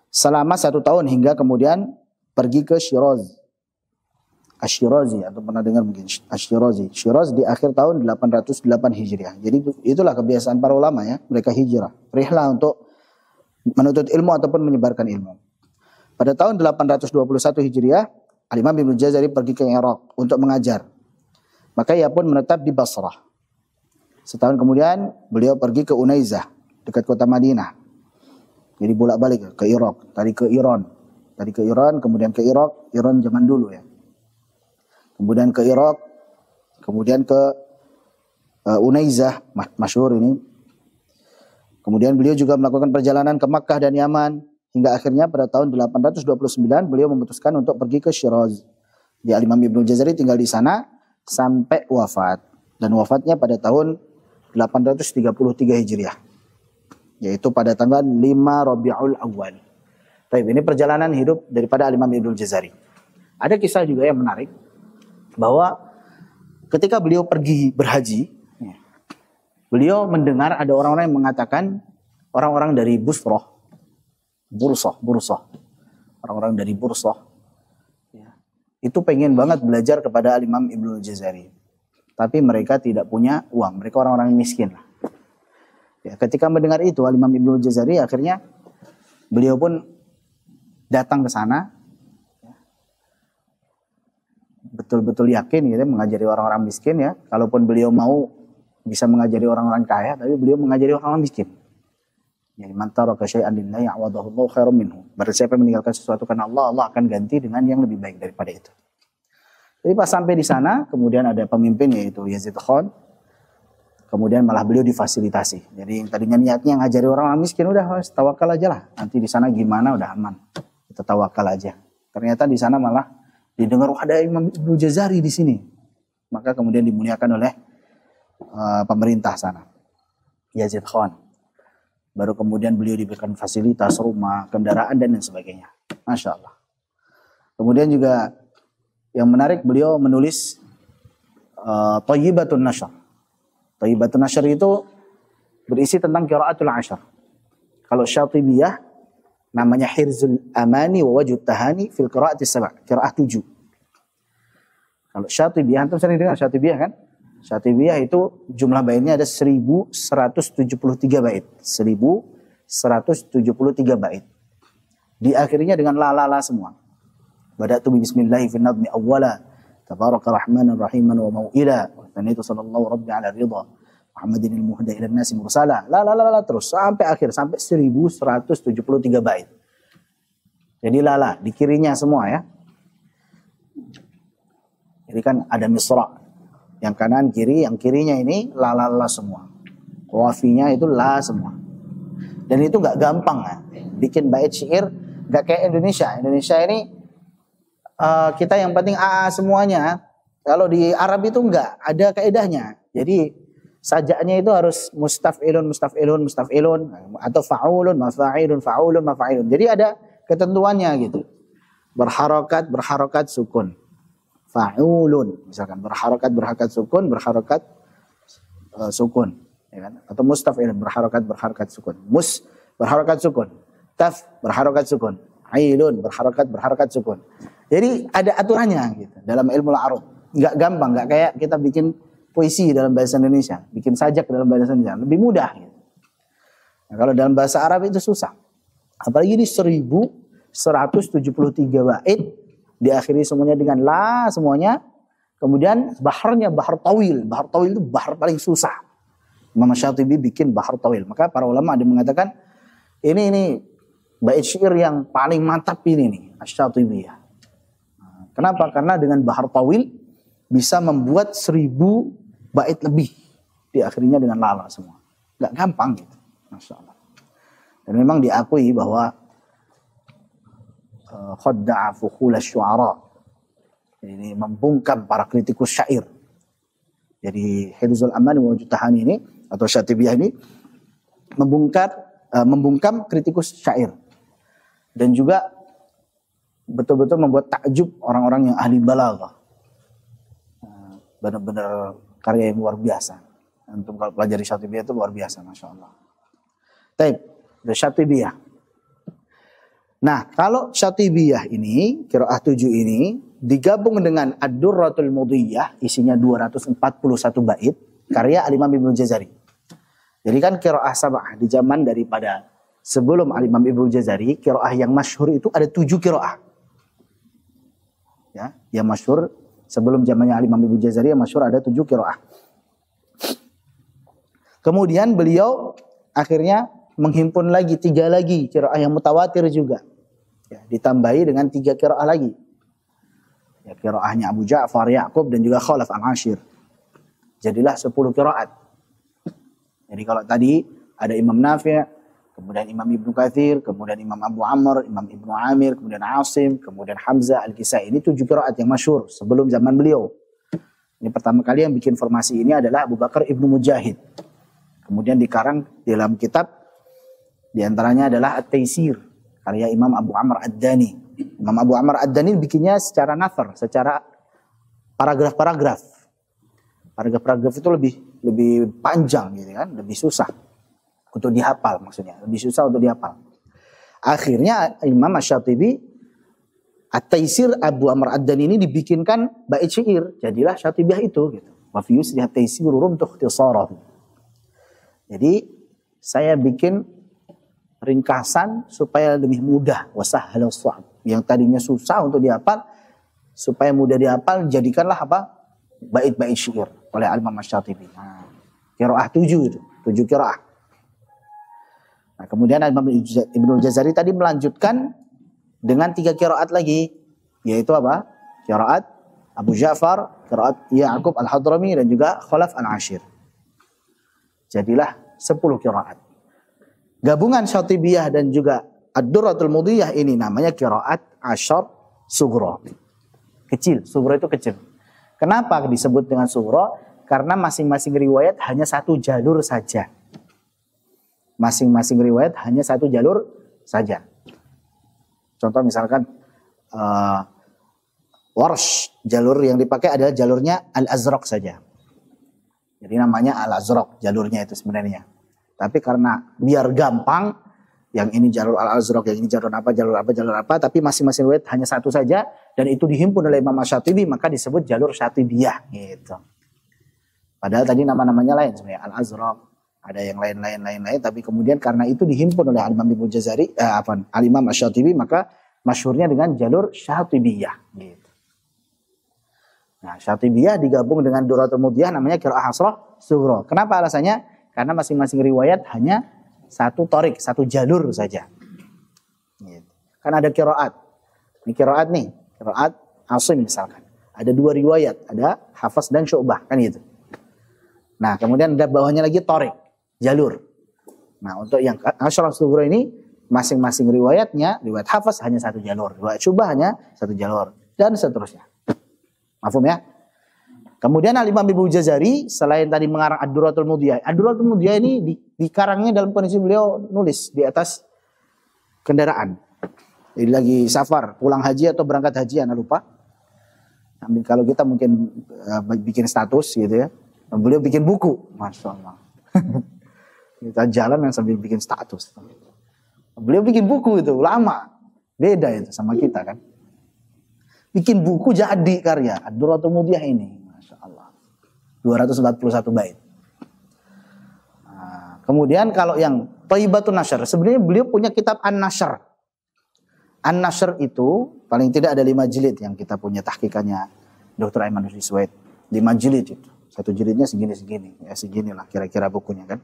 Speaker 1: Selama 1 tahun hingga kemudian pergi ke Shiraz. Asy-Syirazi, atau pernah dengar mungkin Asy-Syirazi. Syiraz di akhir tahun 808 Hijriah. Jadi itulah kebiasaan para ulama ya, mereka hijrah, rihlah untuk menuntut ilmu ataupun menyebarkan ilmu. Pada tahun 821 Hijriah, Al-Imam Ibnu Jazari pergi ke Irak untuk mengajar. Maka ia pun menetap di Basrah. Setahun kemudian beliau pergi ke Unaizah, dekat kota Madinah. Jadi bolak-balik ke Irak, tadi ke Iran, kemudian ke Irak, Iran zaman dulu ya. Kemudian ke Irak, kemudian ke Unaizah, masyhur ini. Kemudian beliau juga melakukan perjalanan ke Makkah dan Yaman, hingga akhirnya pada tahun 829 beliau memutuskan untuk pergi ke Syiraz. Di Al-Imam Ibnu Jazari tinggal di sana sampai wafat, dan wafatnya pada tahun 833 Hijriah, yaitu pada tanggal 5 Rabiul Awal. Baik, ini perjalanan hidup daripada Al-Imam Ibnu Jazari. Ada kisah juga yang menarik, bahwa ketika beliau pergi berhaji, beliau mendengar ada orang-orang yang mengatakan, orang-orang dari Bursah, orang-orang dari Bursah, itu pengen banget belajar kepada Al-Imam Ibnu Jazari. Tapi mereka tidak punya uang, mereka orang-orang miskin lah. Ya, ketika mendengar itu, Al-Imam Ibnu Jazari akhirnya beliau pun datang ke sana, betul-betul yakin gitu, mengajari orang-orang miskin ya. Kalaupun beliau mau bisa mengajari orang-orang kaya, tapi beliau mengajari orang-orang miskin. Yani man taraka syai'an lillahi awadahu Allahu khairan minhu. Barang siapa yang meninggalkan sesuatu karena Allah, Allah akan ganti dengan yang lebih baik daripada itu. Jadi pas sampai di sana, kemudian ada pemimpin yaitu Yazid Khan. Kemudian malah beliau difasilitasi. Jadi yang tadinya niatnya ngajari orang-orang miskin, udah tawakal aja lah. Nanti di sana gimana udah aman. Kita tawakal aja. Ternyata di sana malah didengar ada Imam Ibnu Jazari di sini. Maka kemudian dimuliakan oleh pemerintah sana, Yazid Khan. Baru kemudian beliau diberikan fasilitas rumah, kendaraan dan lain sebagainya. Masya Allah. Kemudian juga yang menarik, beliau menulis Thayyibatun Nashr. Thayyibatun Nashr itu berisi tentang qiraatul ashar. Kalau Syatibiyah namanya Hirzul Amani wa Wajhut Tahani fil qiraati sab', qiraah 7. Kalau Syatibiyah, antum sering dengar Syatibiyah kan? Syatibiyah itu jumlah baitnya ada 1173 bait. 1173 bait. Diakhirinya dengan la semua. Bada'tu bi bismillahi fi nadmi awwala, tabaraka rahmanan rahiman wa mau'ila, wa thanaitu sallallahu rabbi ala ridha, Muhammadin al-muhda ila nasi mursala. La terus sampai akhir, sampai 1173 bait. Jadi la di kirinya semua ya. Jadi kan ada misra, yang kanan kiri, yang kirinya ini la semua. Qafinya itu la semua. Dan itu enggak gampang ya. Bikin bait syair enggak kayak Indonesia. Indonesia ini kita yang penting AA semuanya. Kalau di Arab itu enggak ada kaedahnya. Jadi sajaknya itu harus mustaf'ilun atau fa'ulun, mafa'ilun. Jadi ada ketentuannya gitu. Berharokat sukun. Fa'ulun misalkan berharokat sukun, sukun, ya kan? Atau mustaf'ilun berharokat sukun. Berharokat sukun. Taf berharokat sukun. Ailun berharokat sukun. Jadi ada aturannya gitu dalam ilmu al-arud. Enggak gampang, enggak kayak kita bikin puisi dalam bahasa Indonesia, bikin sajak dalam bahasa Indonesia, lebih mudah gitu. Nah, kalau dalam bahasa Arab itu susah. Apalagi di 1173 bait diakhiri semuanya dengan la semuanya. Kemudian baharnya bahar tawil. Bahar tawil itu bahar paling susah. Imam Syatibi bikin bahar tawil. Maka para ulama ada mengatakan ini bait syair yang paling mantap ini nih, Asy-Syatibiyah. Kenapa? Karena dengan bahar tawil bisa membuat 1000 bait lebih. Diakhirinya dengan lala semua. Gak gampang gitu. Masya Allah. Dan memang diakui bahwa khadda'a fukhul asy-syu'ara. Ini membungkam para kritikus syair. Jadi Hirzul Aman wa Wajhut Tahani ini atau Syatibiyah ini membungkam kritikus syair. Dan juga betul-betul membuat takjub orang-orang yang ahli balaghah. Benar-benar karya yang luar biasa. Untuk kalau pelajari Syatibiyah itu luar biasa, Masya Allah. Baik, Syatibiyah. Nah, kalau Syatibiyah ini, qiraah 7 ini, digabung dengan Ad-Durratul Mudiyah, isinya 241 bait, karya Al-Imam Ibnu Jazari. Jadi kan qiraah sab'ah di zaman daripada sebelum Al-Imam Ibnu Jazari, qiraah yang masyhur itu ada 7 qiraah. Ya, yang masyhur sebelum zamannya Al-Imam Ibnu Jazari yang masyhur ada 7 qiraah. Kemudian beliau akhirnya menghimpun lagi 3 lagi qiraah yang mutawatir juga. Ya, ditambahi dengan 3 qiraah lagi. Ya, qiraahnya Abu Ja'far, Ya'qub dan juga Khalaf Al-Ashir. Jadilah 10 qiraat. Jadi kalau tadi ada Imam Nafi', kemudian Imam Ibnu Katsir, kemudian Imam Abu Amr, Imam Ibnu Amir, kemudian Asim, kemudian Hamzah, Al-Kisai. Ini 7 qiraat yang masyhur sebelum zaman beliau. Ini pertama kali yang bikin formasi ini adalah Abu Bakar Ibnu Mujahid. Kemudian dikarang dalam kitab diantaranya adalah At-Taisir, karya Imam Abu Amr Ad-Dani. Imam Abu Amr Ad-Dani bikinnya secara nathar, secara paragraf-paragraf. Paragraf-paragraf itu lebih panjang gitu kan, lebih susah untuk dihafal maksudnya, lebih susah untuk dihafal. Akhirnya Imam Asy-Syatibi At-Taisir Abu Amr Ad-Dani ini dibikinkan bait syair, jadilah Syatibiyah itu gitu. Wa fi yusri At-Taisir rum tukhtisarah. Jadi saya bikin ringkasan supaya lebih mudah, wasahhala sha'b. Yang tadinya susah untuk dihafal supaya mudah dihafal, jadikanlah apa? Bait-bait syair oleh Al-Imam Asy-Syatibi. Nah, qiraah 7 itu, 7 qiraah. Nah, kemudian Imam Ibnu Jazari tadi melanjutkan dengan 3 qiraat lagi, yaitu apa? Qiraat Abu Ja'far, qiraat Ya'qub Al-Hadrami dan juga Khalaf Al-Ashir. Jadilah 10 qiraat. Gabungan Syatibiyah dan juga Ad-Durratul Mudiyah ini namanya qiraat Asyar Sughra. Kecil, Sughra itu kecil. Kenapa disebut dengan Sughra? Karena masing-masing riwayat hanya 1 jalur saja. Masing-masing riwayat hanya 1 jalur saja. Contoh misalkan Warsh, jalur yang dipakai adalah jalurnya Al-Azraq saja. Jadi namanya Al-Azraq jalurnya itu sebenarnya. Tapi karena biar gampang, yang ini jalur Al-Azraq, yang ini jalur apa, tapi masing-masing riwayat hanya 1 saja, dan itu dihimpun oleh Imam Asy-Syatibi, maka disebut jalur Syatibiyah gitu. Padahal tadi nama-namanya lain sebenarnya, Al-Azraq, ada yang lain, tapi kemudian karena itu dihimpun oleh Al-Imam Ibnu Jazari, Al-Imam Asy-Syatibi, maka masyhurnya dengan jalur Syatibiyah gitu. Nah, Syatibiyah digabung dengan Durratul Mudiyah namanya qiraah Asyar Sughra. Kenapa alasannya? Karena masing-masing riwayat hanya 1 torik, 1 jalur saja. Gitu. Kan ada qiraat. Ini qiraat nih, qiraat Asim misalkan. Ada 2 riwayat, ada Hafs dan Syu'bah, kan gitu. Nah, kemudian ada bawahnya lagi torik, jalur. Nah, untuk yang Asyar Sughra ini masing-masing riwayatnya, riwayat Hafs hanya 1 jalur, riwayat Syu'bah hanya 1 jalur, dan seterusnya. Mafhum ya? Kemudian Al-Imam Ibnu Jazari selain tadi mengarang Ad-Durratul Mudiyah. Ad-Durratul Mudiyah ini dikarangnya dalam kondisi beliau nulis di atas kendaraan. Jadi lagi safar, pulang haji atau berangkat haji, Anda lupa. Nah, kalau kita mungkin bikin status gitu ya. Beliau bikin buku, Masya Allah. Kita jalan yang sambil bikin status. Beliau bikin buku itu, lama. Beda itu sama kita kan. Bikin buku jadi karya Ad-Durratul Mudiyah ini, Masya Allah, 241 bait. Nah, kemudian kalau yang Thayyibatun Nashr, sebenarnya beliau punya kitab An-Nashr. An-Nashr itu paling tidak ada 5 jilid yang kita punya tahqiqannya Dr. Aiman Suwaid. 5 jilid itu, 1 jilidnya segini-segini, ya seginilah kira-kira bukunya kan.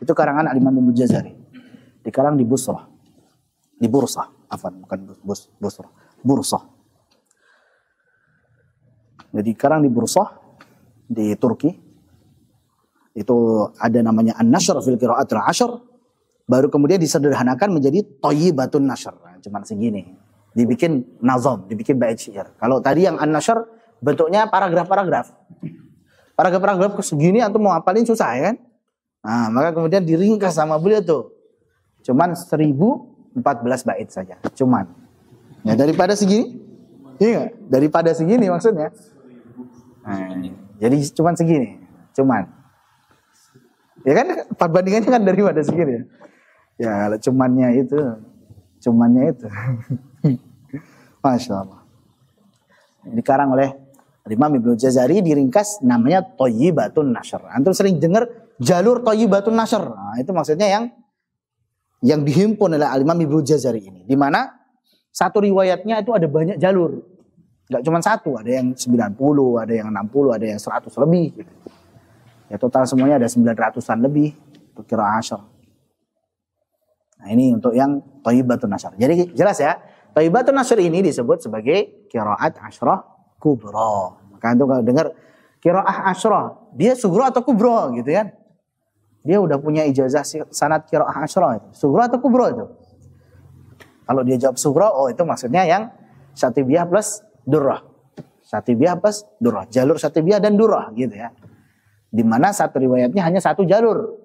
Speaker 1: Itu karangan Al-Imam Ibnu Jazari. Dikarang di Busrah, di Bursah, bukan Busrah, Bursah. Jadi sekarang di Bursah di Turki itu ada namanya An-Nashr fil Qira'atil Ashr, baru kemudian disederhanakan menjadi Thayyibatun Nashr. Nah, cuman segini. Dibikin nazam, dibikin bait syair. Kalau tadi yang An-Nashr bentuknya paragraf-paragraf. Paragraf-paragraf segini atau mau hafalin susah ya kan? Nah, maka kemudian diringkas sama beliau tuh. Cuman 1014 bait saja. Cuman. Ya daripada segini. Iya, daripada segini maksudnya. Nah, jadi cuman segini, cuman. Ya kan perbandingannya kan daripada segini. Ya kalau cumannya itu. Masya Allah. Dikarang oleh Imam Ibnu Jazari, diringkas namanya Thayyibatun Nashr. Antum sering dengar jalur Thayyibatun Nashr. Nah, itu maksudnya yang dihimpun oleh Imam Ibnu Jazari ini. Di mana satu riwayatnya itu ada banyak jalur. Enggak cuma satu, ada yang 90, ada yang 60, ada yang 100 lebih gitu. Ya total semuanya ada 900-an lebih untuk qiraah Ashr. Nah, ini untuk yang Thayyibatun Nashr. Jadi jelas ya, Thayyibatun Nashr ini disebut sebagai qiraat Ashrah kubra. Maka antum kalau dengar qiraah Ashrah, dia sughra atau kubra gitu kan? Dia udah punya ijazah sanad qiraah Ashrah itu. Sughra atau kubra itu? Kalau dia jawab sughra, oh itu maksudnya yang Syatibiyah plus Durrah. Syatibiyah plus Durrah. Jalur Syatibiyah dan Durrah gitu ya. Di mana satu riwayatnya hanya satu jalur.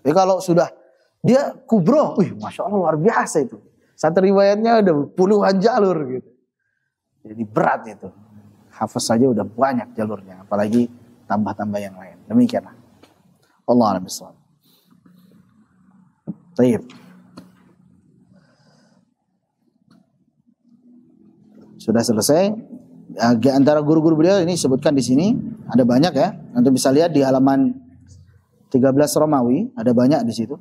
Speaker 1: Jadi kalau sudah dia kubra, Masya Allah luar biasa itu. Satu riwayatnya ada puluhan jalur gitu. Jadi berat itu. Hafaz saja udah banyak jalurnya. Apalagi tambah-tambah yang lain. Demikianlah. Allah a'lam bishawab. Baik. Sudah selesai. Antara guru-guru beliau ini sebutkan di sini ada banyak ya. Nanti bisa lihat di halaman 13 Romawi ada banyak di situ.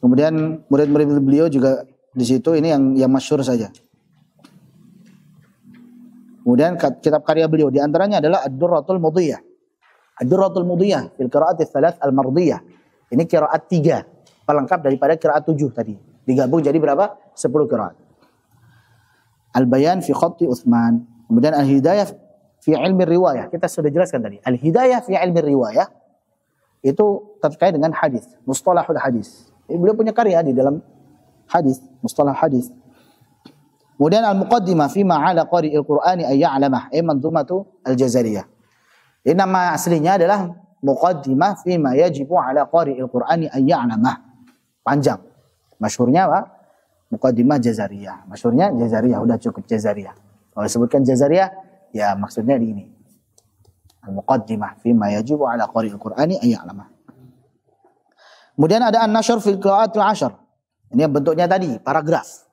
Speaker 1: Kemudian murid-murid beliau juga di situ, ini yang masyhur saja. Kemudian kitab karya beliau di antaranya adalah Ad-Durratul Mudhiyah. Ad-Durratul Mudhiyah fil qiraat ats-tsalaats al-mardhiyah. Ini qiraat 3, pelengkap daripada qiraat 7 tadi. Digabung jadi berapa? 10 qiraat. Al-Bayan fi khatti Utsman. Kemudian Al-Hidayah fi ilmi riwayah. Kita sudah jelaskan tadi. Al-Hidayah fi ilmi riwayah itu terkait dengan hadis, mustalahul hadis. Beliau punya karya di dalam hadis, mustalah hadis. Kemudian Al-Muqaddimah fi ma 'ala qari'il Qur'ani ay ya'lamah, manzumatu Al-Jazariyah. Ini nama aslinya adalah Muqaddimah fi ma yajibu 'ala qari'il Qur'ani ay ya'lamah. Panjang. Masyhurnya apa? Muqaddimah Jazariyah. Masyhurnya Jazariyah, udah cukup Jazariyah. Kalau disebutkan Jazariyah, ya maksudnya di ini. Al-Muqaddimah fi ma yajibu 'ala qari'il Qur'ani ay ya'lamah. Kemudian ada An-Nashr fil qira'atil 'ashr. Ini yang bentuknya tadi, paragraf.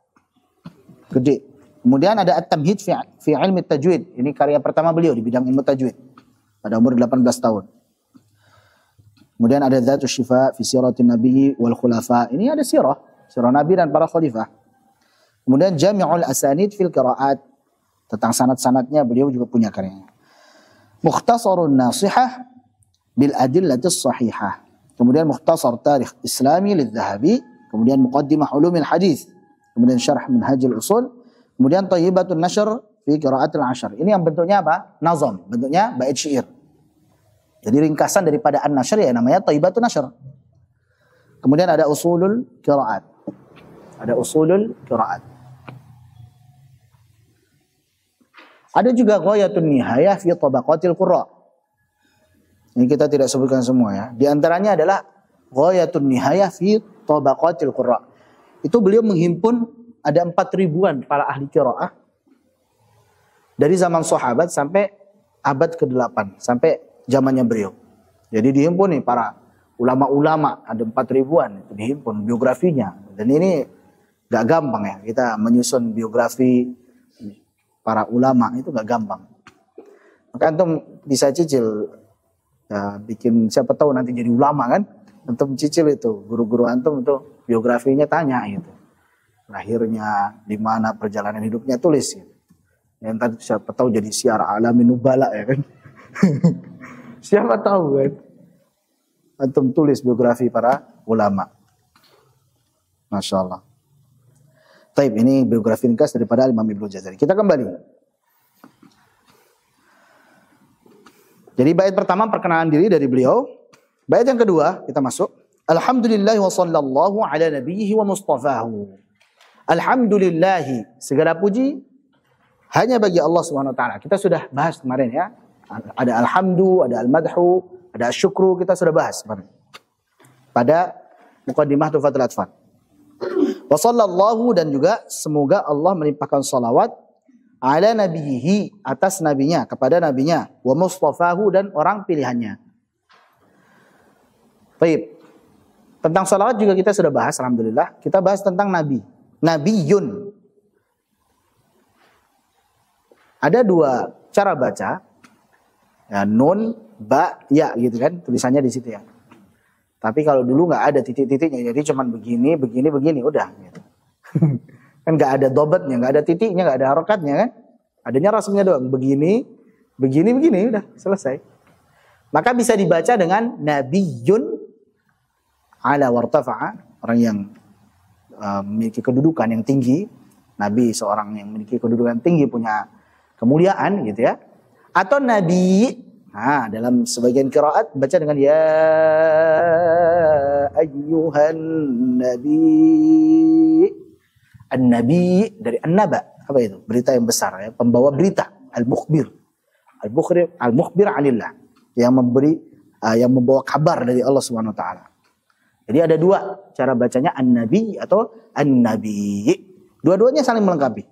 Speaker 1: Gede. Kemudian ada At-Tamhid fi ilmi tajwid. Ini karya pertama beliau di bidang ilmu tajwid pada umur 18 tahun. Kemudian ada Dzatus Syifa fi siratin Nabi wal Khulafa. Ini ada sirah Nabi dan para khalifah. Kemudian Jami'ul Asanid fil Qira'at. Tentang sanad-sanadnya beliau juga punya karyanya. Mukhtasarun Nasihah bil Adillatis Sahihah. Kemudian Mukhtasar Tarikh Islami lidz-Dzahabi. Kemudian Muqaddimah Ulumil Hadis. Kemudian Syarh Minhajul Usul. Kemudian Thayyibatun Nashr fi Qira'atil 'Ashr. Ini yang bentuknya apa? Nazam, bentuknya bait syair. Jadi ringkasan daripada An-Nashr ya namanya Thayyibatun Nashr. Kemudian ada Usulul Qira'at. Ada Usulul Qira'at. Ada juga Ghayatun Nihayah fi Tabaqatil Qurra. Ini kita tidak sebutkan semua ya. Di antaranya adalah Ghayatun Nihayah fi Tabaqatil Qurra. Itu beliau menghimpun ada 4.000-an para ahli qiraah dari zaman sahabat sampai abad ke-8, sampai zamannya beliau. Jadi dihimpun nih para ulama-ulama, ada 4.000-an itu dihimpun biografinya. Dan ini gak gampang ya, kita menyusun biografi para ulama itu gak gampang. Maka antum bisa cicil ya, bikin siapa tahu nanti jadi ulama kan. Antum cicil itu, guru-guru antum itu biografinya tanya gitu. Lahirnya, di mana perjalanan hidupnya tulis gitu. Yang tadi siapa tahu jadi Syiar Alamin Nubala ya kan. Siapa tahu kan. Antum tulis biografi para ulama. Masya Allah. Taib, ini biografi ringkas daripada Imam Ibnu Jazari. Kita kembali. Jadi bait pertama perkenalan diri dari beliau. Bait yang kedua kita masuk. Alhamdulillah wa sallallahu ala nabiyhi wa mustafahu. Alhamdulillah, segala puji hanya bagi Allah Subhanahu wa taala. Kita sudah bahas kemarin ya. Ada alhamdu, ada al-madhu, ada syukru, kita sudah bahas kemarin. Pada muqaddimah Tuhfatul Atfal. Wa sallallahu, dan juga semoga Allah melimpahkan salawat ala nabiyhi, atas nabinya, kepada nabinya, wa mustafahu, dan orang pilihannya. Baik. Tentang salawat juga kita sudah bahas, alhamdulillah. Kita bahas tentang nabi. Nabiyun. Ada dua cara baca. Ya, nun, ba, ya gitu kan tulisannya di situ ya. Tapi kalau dulu nggak ada titik-titiknya, jadi cuman begini, begini, begini, udah. Gitu. Kan nggak ada dobatnya, nggak ada titiknya, nggak ada harokatnya kan. Adanya rasmnya doang, begini, begini, begini, udah selesai. Maka bisa dibaca dengan Nabiyyun ala wartafa'a, orang yang memiliki kedudukan yang tinggi. Nabi seorang yang memiliki kedudukan tinggi, punya kemuliaan gitu ya. Atau Nabi, nah dalam sebagian qiraat baca dengan ya ayyuhan nabi. An-nabi dari an-naba, apa itu? Berita yang besar ya, pembawa berita, al-mukhbir. Al-mukhbir 'anillah, yang memberi yang membawa kabar dari Allah Subhanahu wa taala. Jadi ada dua cara bacanya, an-nabi atau an-nabi. Dua-duanya saling melengkapi.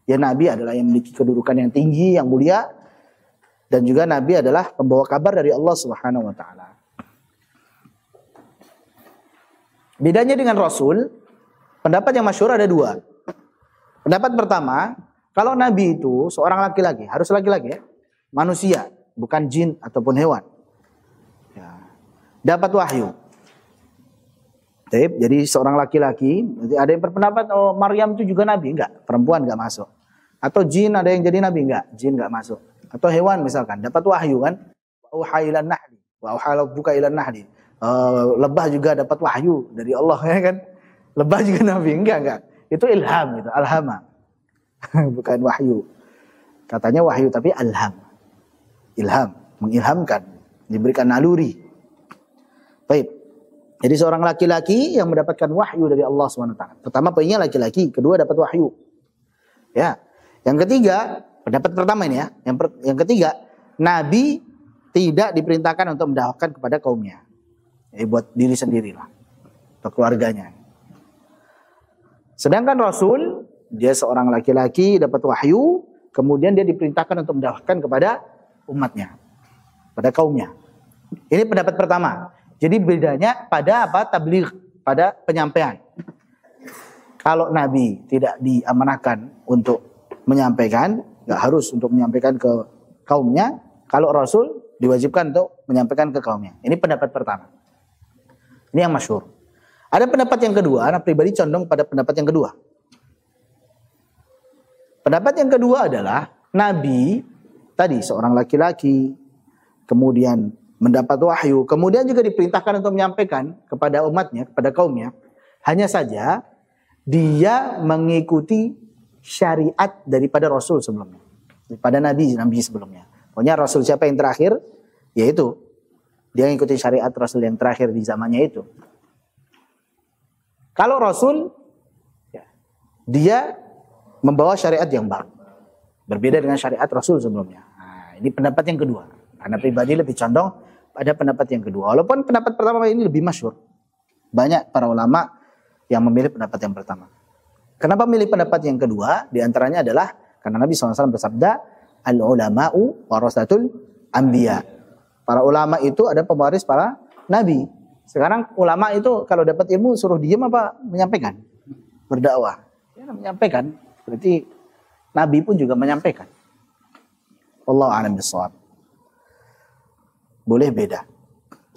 Speaker 1: Ya, nabi adalah yang memiliki kedudukan yang tinggi, yang mulia, dan juga nabi adalah pembawa kabar dari Allah Subhanahu wa taala. Bedanya dengan rasul, pendapat yang masyhur ada dua. Pendapat pertama, kalau nabi itu seorang laki-laki, harus laki-laki ya, manusia, bukan jin ataupun hewan. Ya. Dapat wahyu. Jadi seorang laki-laki, ada yang berpendapat oh Maryam itu juga nabi, enggak, perempuan enggak masuk. Atau jin ada yang jadi nabi, enggak, jin enggak masuk. Atau hewan misalkan, dapat wahyu kan, wa auha ilan nahli, wa auha rabbuka ilan nahli. Lebah juga dapat wahyu dari Allah ya kan. Lebah juga nabi, enggak. Itu ilham, itu alhama. Bukan wahyu. Katanya wahyu tapi alham. Ilham, mengilhamkan, diberikan naluri. Baik. Jadi seorang laki-laki yang mendapatkan wahyu dari Allah SWT. Pertama poinnya laki-laki, kedua dapat wahyu. Ya. Yang ketiga, pendapat pertama ini ya. Yang ketiga, nabi tidak diperintahkan untuk mendakwahkan kepada kaumnya. Jadi buat diri sendirilah, atau keluarganya. Sedangkan rasul, dia seorang laki-laki dapat wahyu, kemudian dia diperintahkan untuk mendakwahkan kepada umatnya, pada kaumnya. Ini pendapat pertama. Jadi bedanya pada apa? Tabligh, pada penyampaian. Kalau nabi tidak diamanahkan untuk menyampaikan, nggak harus untuk menyampaikan ke kaumnya. Kalau rasul diwajibkan untuk menyampaikan ke kaumnya. Ini pendapat pertama. Ini yang masyhur. Ada pendapat yang kedua, anak pribadi condong pada pendapat yang kedua. Pendapat yang kedua adalah nabi tadi seorang laki-laki, kemudian mendapat wahyu, kemudian juga diperintahkan untuk menyampaikan kepada umatnya, kepada kaumnya. Hanya saja dia mengikuti syariat daripada rasul sebelumnya, daripada nabi sebelumnya. Pokoknya rasul siapa yang terakhir, yaitu dia mengikuti syariat rasul yang terakhir di zamannya itu. Kalau rasul, ya, dia membawa syariat yang baru, berbeda dengan syariat rasul sebelumnya. Nah, ini pendapat yang kedua. Karena pribadi lebih condong pada pendapat yang kedua. Walaupun pendapat pertama ini lebih masyhur. Banyak para ulama yang memilih pendapat yang pertama. Kenapa memilih pendapat yang kedua? Di antaranya adalah karena Nabi SAW bersabda, al-ulama'u warasatul anbiya. Para ulama itu ada pewaris para nabi. Sekarang ulama itu kalau dapat ilmu suruh diam apa menyampaikan? Berdakwah. Ya, menyampaikan. Berarti nabi pun juga menyampaikan. Wallahu a'lam bishawab. Boleh beda,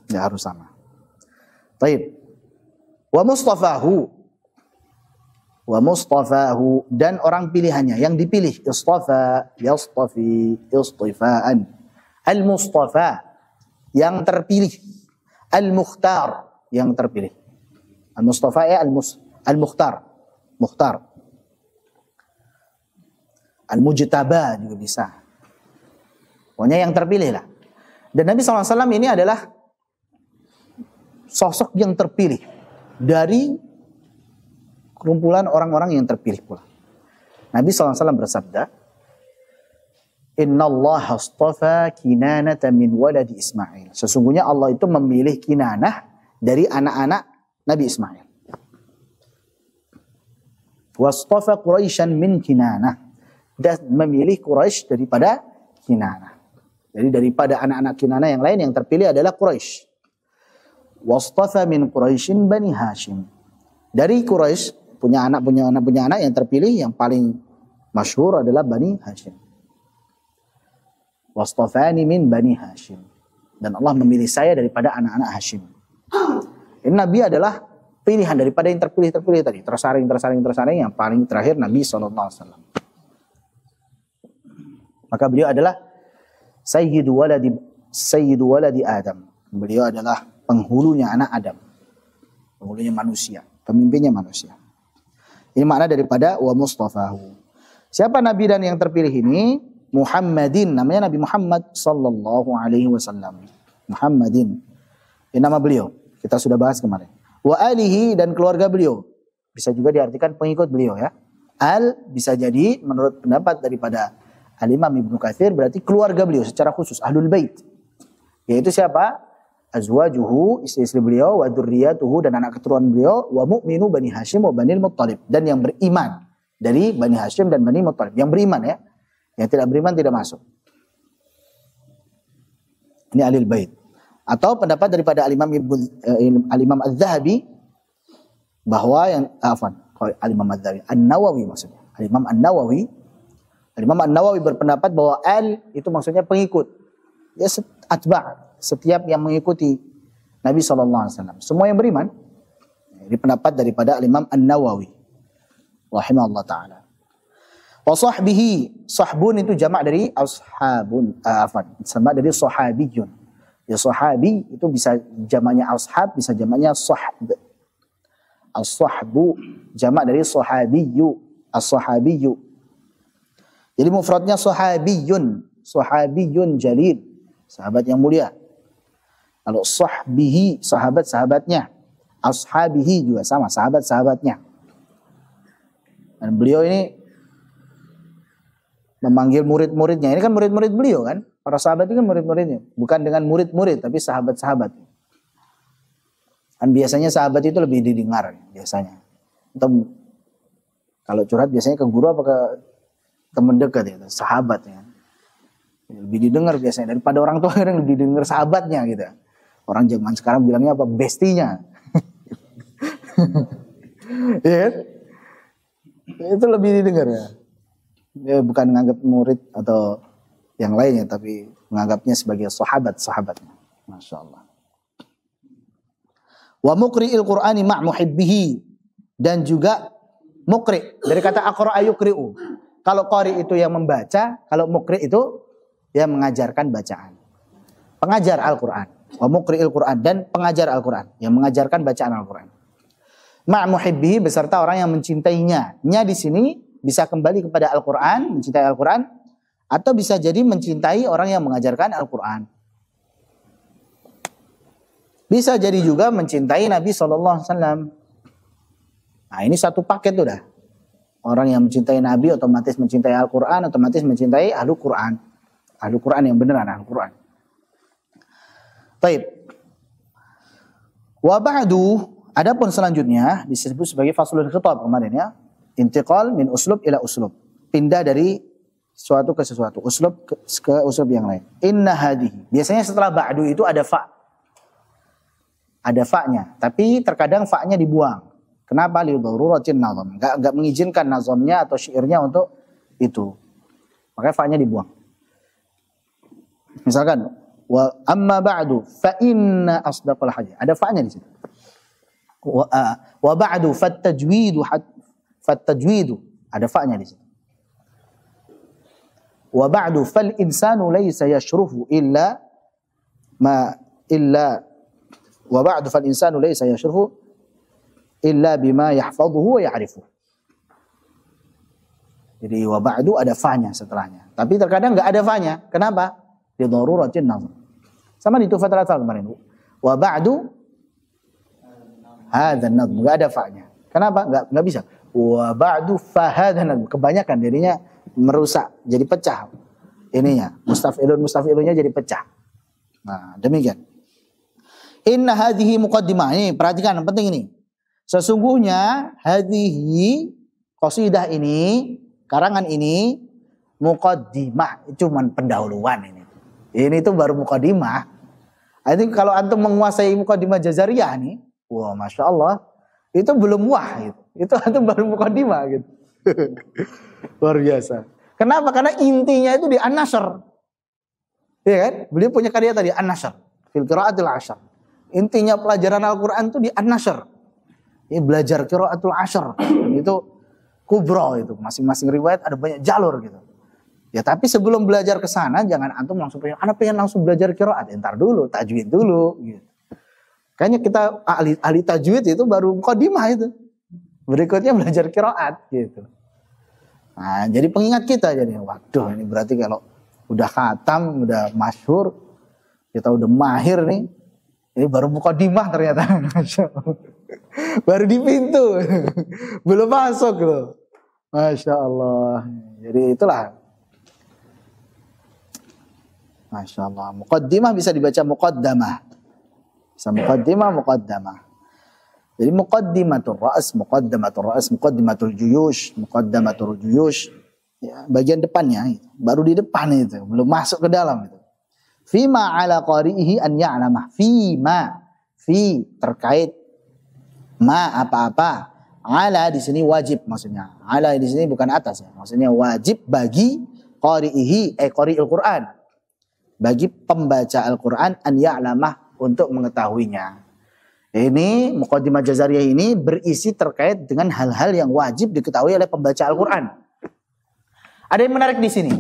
Speaker 1: nggak harus sama. Taib. Wa mustafahu dan orang pilihannya, yang dipilih. Istafa, yastafi, istifaan. Al-mustafa, yang terpilih. Al-mukhtar, yang terpilih. Al-mustafa ya al-mukhtar, mukhtar. Al-mujtaba juga bisa. Pokoknya yang terpilih lah. Dan Nabi SAW ini adalah sosok yang terpilih dari kumpulan orang-orang yang terpilih pula. Nabi SAW bersabda, Inna Allah astafa Kinanata min waladi Ismail. Sesungguhnya Allah itu memilih Kinanah dari anak-anak Nabi Ismail. Wastafa Quraisyan min Kinanah. Dan memilih Quraisy daripada Kinanah. Jadi daripada anak-anak Kinanah yang lain, yang terpilih adalah Quraisy. Wastafa min Quraisyin Bani Hashim. Dari Quraisy punya anak yang terpilih yang paling masyhur adalah Bani Hashim. Wastafani min Bani Hashim. Dan Allah memilih saya daripada anak-anak Hashim. Ini Nabi adalah pilihan daripada yang terpilih tadi. Tersaring yang paling terakhir Nabi SAW. Maka beliau adalah Sayyidu waladi Adam. Beliau adalah penghulunya anak Adam. Penghulunya manusia. Pemimpinnya manusia. Ini makna daripada wa mustafahu. Siapa Nabi dan yang terpilih ini? Muhammadin. Namanya Nabi Muhammad sallallahu alaihi wasallam. Muhammadin. Ini nama beliau. Kita sudah bahas kemarin. Wa alihi dan keluarga beliau. Bisa juga diartikan pengikut beliau ya. Al bisa jadi menurut pendapat daripada Al-Imam Ibnu Katsir berarti keluarga beliau secara khusus. Ahlul Bait. Yaitu siapa? Azwajuhu, istri-istri beliau, wa dzurriyyatuhu dan anak keturunan beliau, wa mu'minu Bani Hashim wa Banil Muttalib dan yang beriman dari Bani Hashim dan Bani Muttalib. Yang beriman ya. Yang tidak beriman tidak masuk. Ini Ahlul Bait. Atau pendapat daripada Al-Imam Az-Zahabi bahwa yang Al-Imam Az-Zahabi, An-Nawawi maksudnya. Al-Imam An-Nawawi berpendapat bahwa al itu maksudnya pengikut. Ya atba', setiap yang mengikuti Nabi SAW. Semua yang beriman. Ini pendapat daripada Al-Imam An-Nawawi. Rahimahullah ta'ala. Wa sahbihi. Sahbun itu jamak dari ashabun. Sama dari sahabiyun. Ya sahabi itu bisa jamaknya ashab, bisa jamaknya sahb. As-sahbu jamak dari sahabiyyu. As-sahabiyyu. Jadi mufradnya sahabiyun. Sahabiyun jalil. Sahabat yang mulia. Kalau sahbihi, sahabat-sahabatnya. Ashabihi juga sama, sahabat-sahabatnya. Dan beliau ini memanggil murid-muridnya. Ini kan murid-murid beliau kan. Para sahabat itu kan murid-muridnya. Bukan dengan murid-murid, tapi sahabat-sahabat. Dan biasanya sahabat itu lebih didengar. Biasanya. Atau kalau curhat biasanya ke guru apa ke teman dekat ya. Sahabat ya. Lebih didengar biasanya. Daripada orang tua yang lebih didengar sahabatnya gitu. Orang zaman sekarang bilangnya apa? Bestinya. Ya kan? Itu lebih didengar ya. Dia bukan menganggap murid atau yang lainnya, tapi menganggapnya sebagai sahabatnya. Masya Allah. Wa muqri'il Qur'ani ma' muhibbihi. Dan juga muqri'. Dari kata aqra'a yuqri'u. Kalau qari itu yang membaca, kalau muqri' itu yang mengajarkan bacaan. Pengajar Al-Quran. Wa muqri'il Qur'an. Dan pengajar Al-Quran. Yang mengajarkan bacaan Al-Quran. Ma' muhibbihi beserta orang yang mencintainya. Nya di sini bisa kembali kepada Al-Quran, mencintai Al-Quran, atau bisa jadi mencintai orang yang mengajarkan Al-Quran. Bisa jadi juga mencintai Nabi SAW. Nah ini satu paket udah. Orang yang mencintai Nabi otomatis mencintai Al-Quran, otomatis mencintai Ahlul Quran. Ahlul Quran yang beneran, Ahlul Quran. Baik. Wa ba'du, adapun selanjutnya disebut sebagai faslul khitab kemarin ya. Intiqal min uslub ila uslub. Pindah dari sesuatu ke sesuatu. Uslub ke uslub yang lain. Inna hadihi. Biasanya setelah ba'du itu ada fa. Ada fa-nya. Tapi terkadang fa-nya dibuang. Kenapa? Li daruratin nazam. Enggak mengizinkan nazamnya atau syairnya untuk itu. Makanya fa-nya dibuang. Misalkan wa amma ba'du fa inna asdaqal hadits. Ada fa-nya di situ. Wa ba'du fattajwidu ada fa-nya di situ. Wa ba'du fal insanu laysa yashrufu illa wa ba'du fal insanu laysa yashrufu illa bima yahfazuhu wa ya'rifu. Jadi wa ba'du ada fa-nya setelahnya. Tapi terkadang enggak ada fa-nya. Kenapa? Li daruratin nazm. Sama di Tufatul Athal kemarin. Wa ba'du hadzal nazm enggak ada fa-nya. Kenapa? Enggak bisa. Wa ba'du fa hadzal nazm. Kebanyakan jadinya merusak, jadi pecah. Ininya, mustafilunnya jadi pecah. Nah, demikian. Inna hadhihi muqaddimah. Ini perhatikan yang penting ini. Sesungguhnya hadhihi qasidah ini, karangan ini muqaddimah, cuman pendahuluan ini. Ini tuh baru muqaddimah. Ini kalau antum menguasai muqaddimah Jazariyah nih, wah Masya Allah, itu belum wah gitu. Itu antum baru muqaddimah gitu. Luar biasa. Kenapa? Karena intinya itu di An-Nasr. Iya kan? Beliau punya karya tadi An-Nashr fil qiraatil asyr. Intinya pelajaran Al-Qur'an itu di An-Nashr. Ini belajar qiraatul asyr. Itu kubra itu. Masing-masing riwayat ada banyak jalur gitu. Ya tapi sebelum belajar ke sana jangan antum langsung pengen langsung belajar qiraat. Entar dulu, tajwid dulu gitu. Kayaknya kita ahli tajwid itu baru muqaddimah itu. Berikutnya belajar qiraat gitu. Nah, jadi pengingat kita jadi waduh ini berarti kalau udah khatam, udah masyhur, kita udah mahir nih. Ini baru muqaddimah ternyata. Baru di pintu. Belum masuk loh. Masya Allah. Jadi itulah. Masya Allah. Muqaddimah bisa dibaca muqaddamah. Bisa muqaddimah, muqaddamah. Jadi muqaddimatul ra's, muqaddimatul juyush, muqaddamatul juyush. Ya, bagian depannya, baru di depan itu. Belum masuk ke dalam itu. Fima ala qari'ihi an ya'lamah. Fima. Fi terkait. Ma apa-apa. Ala di sini wajib maksudnya. Ala di sini bukan atas ya. Maksudnya wajib bagi qari'ihi, qari'il Qur'an. Bagi pembaca Al-Quran an ya'lamah untuk mengetahuinya. Ini Muqaddimah Jazariyah ini berisi terkait dengan hal-hal yang wajib diketahui oleh pembaca Al-Quran. Ada yang menarik di sini.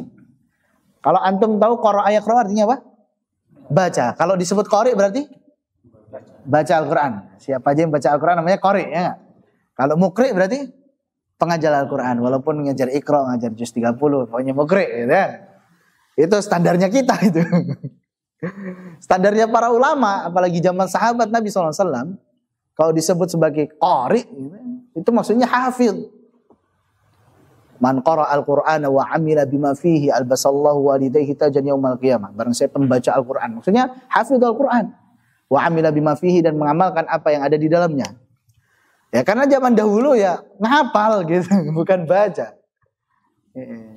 Speaker 1: Kalau antum tahu qara'a yaqra artinya apa? Baca. Kalau disebut qari berarti baca Al-Quran. Siapa aja yang baca Al-Quran namanya qari ya enggak? Kalau mukri berarti pengajar Al-Quran. Walaupun ngajar Iqra, ngajar juz 30, pokoknya mukri gitu ya. Itu standarnya kita itu. Standarnya para ulama, apalagi zaman sahabat Nabi SAW, kalau disebut sebagai qari, itu maksudnya hafidh. Man qara al-Qur'ana wa amila bima fihi albasallahu walidayhi tajan yaumal qiyamah. Barang saya pembaca Al-Quran, maksudnya hafidh Al-Quran. Wa amila bima fihi dan mengamalkan apa yang ada di dalamnya. Ya karena zaman dahulu ya ngapal gitu, bukan baca.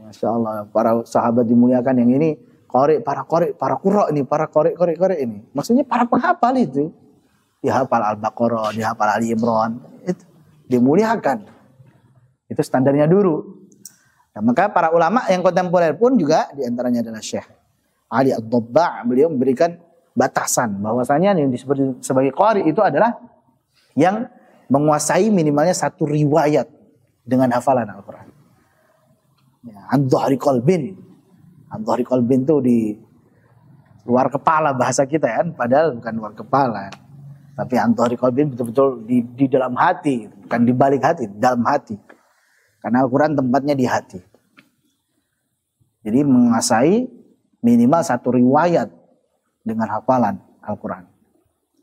Speaker 1: Masya Allah, para sahabat dimuliakan yang ini para qurra ini, para qori ini. Maksudnya para penghafal itu. Dihafal Al-Baqarah, dihafal Ali Imran, itu dimuliakan. Itu standarnya dulu. Nah, maka para ulama yang kontemporer pun juga diantaranya adalah Syekh Ali Ad-Dabba', beliau memberikan batasan bahwasanya yang disebut sebagai qari itu adalah yang menguasai minimalnya satu riwayat dengan hafalan Al-Quran. Ya, an-dhahri qalbin. An-dhahri qalbin itu di luar kepala bahasa kita kan, padahal bukan luar kepala. Tapi an-dhahri qalbin betul-betul di dalam hati, bukan di balik hati, di dalam hati. Karena Al-Quran tempatnya di hati. Jadi menguasai minimal satu riwayat dengan hafalan Al-Quran.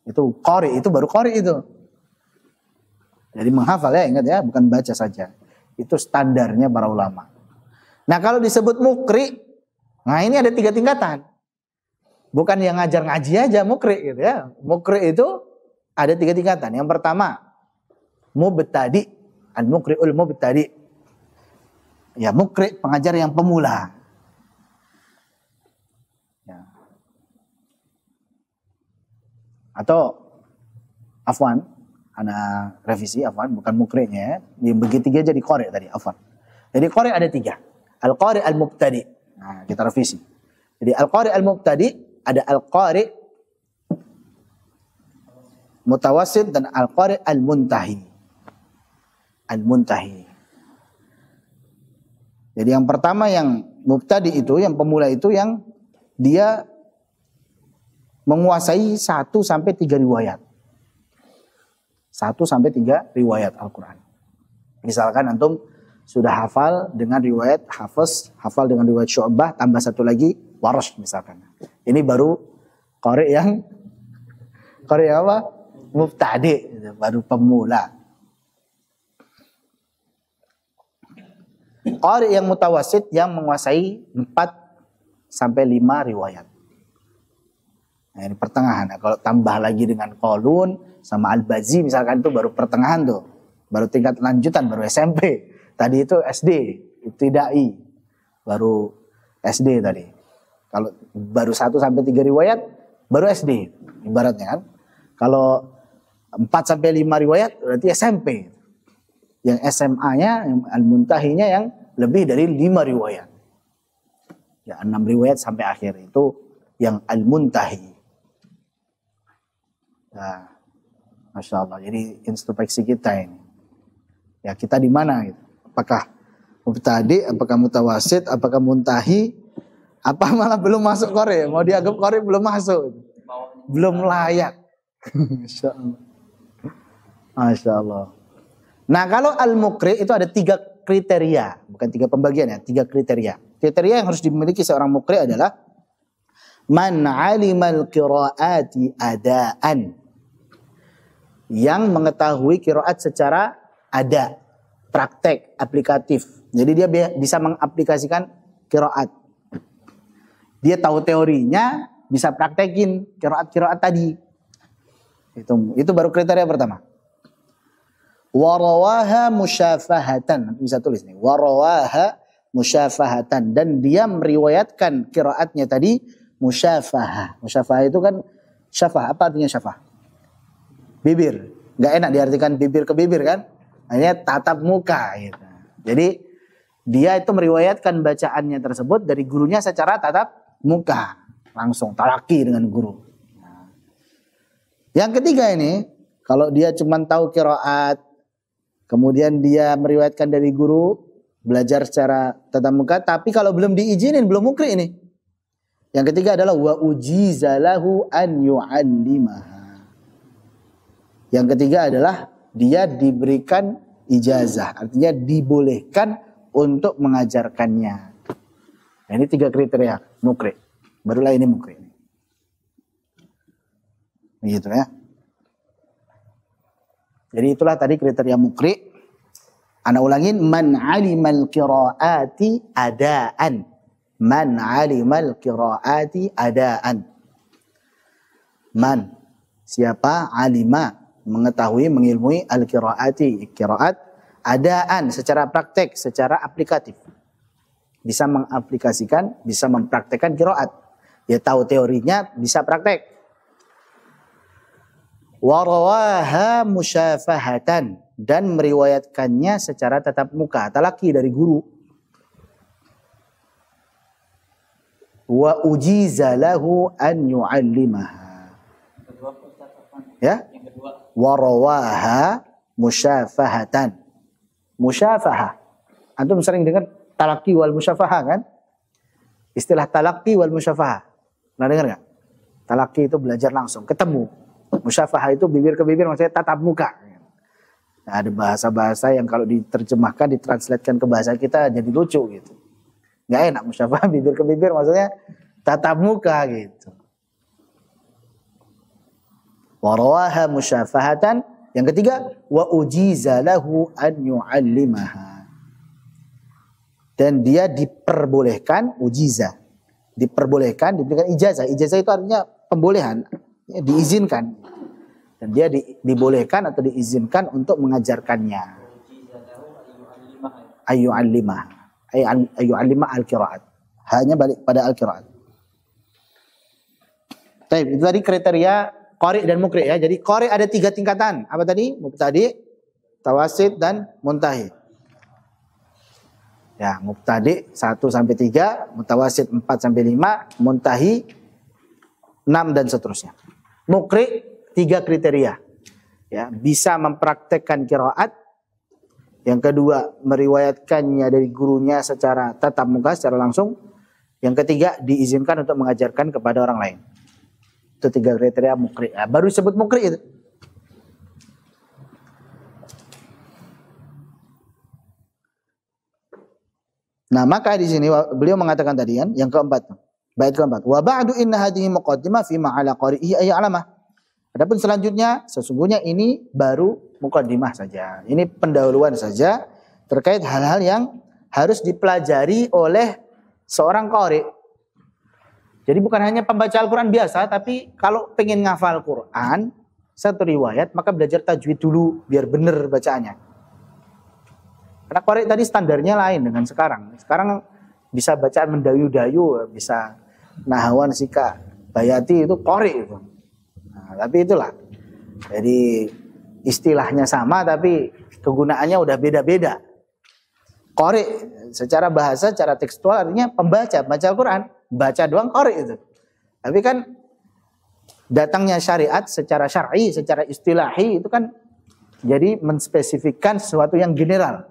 Speaker 1: Itu qari, itu baru qari itu. Jadi menghafal ya, ingat ya, bukan baca saja. Itu standarnya para ulama. Nah kalau disebut mukri, nah ini ada 3 tingkatan. Bukan yang ngajar ngaji aja mukri gitu ya. Mukri itu ada 3 tingkatan. Yang pertama, mubtadi, al-mukri'ul mubtadi. Ya mukri, pengajar yang pemula. Ya. Atau afwan, ana revisi afwan, bukan mukrinya ya. Yang begitu jadi qari tadi, afwan. Jadi qari ada 3. Al-Qari al-Mubtadi. Nah, kita revisi. Jadi Al-Qari al-Mubtadi, ada Al-Qari Mutawassit dan Al-Qari al-Muntahi. Al-Muntahi. Jadi yang pertama yang Mubtadi itu, yang pemula itu yang dia menguasai 1 sampai 3 riwayat. 1 sampai 3 riwayat Al-Quran. Misalkan antum sudah hafal dengan riwayat Hafiz, hafal dengan riwayat Syu'bah, tambah 1 lagi Warsh misalkan. Ini baru qari yang apa? Mubtadi, baru pemula. Qari yang mutawassit yang menguasai 4 sampai 5 riwayat. Nah, ini pertengahan. Nah, kalau tambah lagi dengan Qalun sama Al-Bazi misalkan itu baru pertengahan tuh. Baru tingkat lanjutan, baru SMP. Tadi itu SD, ibtidai, baru SD tadi. Kalau baru 1 sampai 3 riwayat, baru SD, ibaratnya kan. Kalau 4 sampai 5 riwayat, berarti SMP. Yang SMA-nya, yang Al-Muntahinya yang lebih dari 5 riwayat. Ya 6 riwayat sampai akhir itu yang al-muntahi. Nah, Masya Allah. Jadi introspeksi kita ini. Ya, kita di mana gitu? Apakah mubtadi, apakah mutawasid, apakah muntahi, apa malah belum masuk qari? Mau dianggap qari belum masuk. Belum layak. Masya Allah. Masya Allah. Nah, kalau al-muqri itu ada 3 kriteria, bukan 3 pembagian ya, 3 kriteria. Kriteria yang harus dimiliki seorang muqri adalah man 'alimal qiraati adaan. Yang mengetahui qiraat secara ada, praktek, aplikatif. Jadi dia bisa mengaplikasikan qiraat. Dia tahu teorinya, bisa praktekin qiraat-qiraat tadi. Itu baru kriteria pertama. Warawaha musyafahatan. Bisa tulis nih. Warawaha musyafahatan. Dan dia meriwayatkan qiraatnya tadi musyafahah. Musyafahah itu kan syafah. Apa artinya syafah? Bibir. Gak enak diartikan bibir ke bibir kan? Hanya tatap muka gitu. Jadi dia itu meriwayatkan bacaannya tersebut dari gurunya secara tatap muka. Langsung talaki dengan guru. Nah. Yang ketiga ini, kalau dia cuma tahu qiraat, kemudian dia meriwayatkan dari guru, belajar secara tatap muka, tapi kalau belum diizinin, belum mukri ini. Yang ketiga adalah wa ujizalahu an yu'allimaha. Yang ketiga adalah dia diberikan ijazah, artinya dibolehkan untuk mengajarkannya. Nah, ini 3 kriteria mukri. Barulah ini mukri. Begitu ya. Jadi itulah tadi kriteria mukri. Ana ulangin, man 'alimal qiraati adaan. Man 'alimal qiraati adaan. Man, siapa? Alima, mengetahui, mengilmui al-qiraati, qiraat adaan, secara praktek, secara aplikatif. Bisa mengaplikasikan, bisa mempraktekkan qiraat. Ya tahu teorinya, bisa praktek. Warawaha musyafahatan, dan meriwayatkannya secara tatap muka, talaki dari guru. Wa ujiza lahu an yu'allimaha. Ya? Warawaha musyafahatan. Musyafahah. Antum sering dengar talaki wal musyafahah kan? Istilah talaki wal musyafahah. Pernah dengar enggak? Talaki itu belajar langsung, ketemu. Musyafahah itu bibir ke bibir, maksudnya tatap muka. Nah, ada bahasa-bahasa yang kalau diterjemahkan, ditranslatekan ke bahasa kita jadi lucu gitu. Nggak enak musyafahah bibir ke bibir, maksudnya tatap muka gitu. Warawaha musyafahatan. Yang ketiga, wa ujiza lahu an yu'allimaha. Dan dia diperbolehkan, ujiza, diperbolehkan, diberikan ijazah. Ijazah itu artinya pembolehan, ya, diizinkan. Dan dia dibolehkan atau diizinkan untuk mengajarkannya. Ayyu'allimah. Ayyu'allimah al-qiraat. Hanya balik pada al-qiraat. Baik, itu tadi kriteria qari dan mukri ya. Jadi qari ada 3 tingkatan. Apa tadi? Mubtadi, tawasid, dan muntahi. Ya, mubtadi 1 sampai 3, mutawasid 4 sampai 5, muntahi 6 dan seterusnya. Mukri 3 kriteria. Ya, bisa mempraktekkan qiraat. Yang kedua, meriwayatkannya dari gurunya secara tatap muka, secara langsung. Yang ketiga, diizinkan untuk mengajarkan kepada orang lain. Itu 3 kriteria mukri. Ya, baru disebut mukri itu. Nah, maka di sini beliau mengatakan tadi kan, yang keempat, bait keempat. Wa ba'du inna hadhihi muqaddimah fi ma'ala qari'ihi ay alamah. Adapun selanjutnya, sesungguhnya ini baru muqaddimah saja. Ini pendahuluan saja terkait hal-hal yang harus dipelajari oleh seorang qari. Jadi bukan hanya pembaca Al-Quran biasa, tapi kalau pengen ngafal Quran, satu riwayat, maka belajar tajwid dulu biar benar bacaannya. Karena qari tadi standarnya lain dengan sekarang. Sekarang bisa bacaan mendayu-dayu, bisa nahawan sika bayati, itu qari itu. Nah, tapi itulah. Jadi istilahnya sama tapi kegunaannya udah beda-beda. Qari secara bahasa, secara tekstual artinya pembaca, baca Al-Quran, baca doang qari itu. Tapi kan datangnya syariat secara syar'i, secara istilahi itu kan jadi menspesifikkan sesuatu yang general.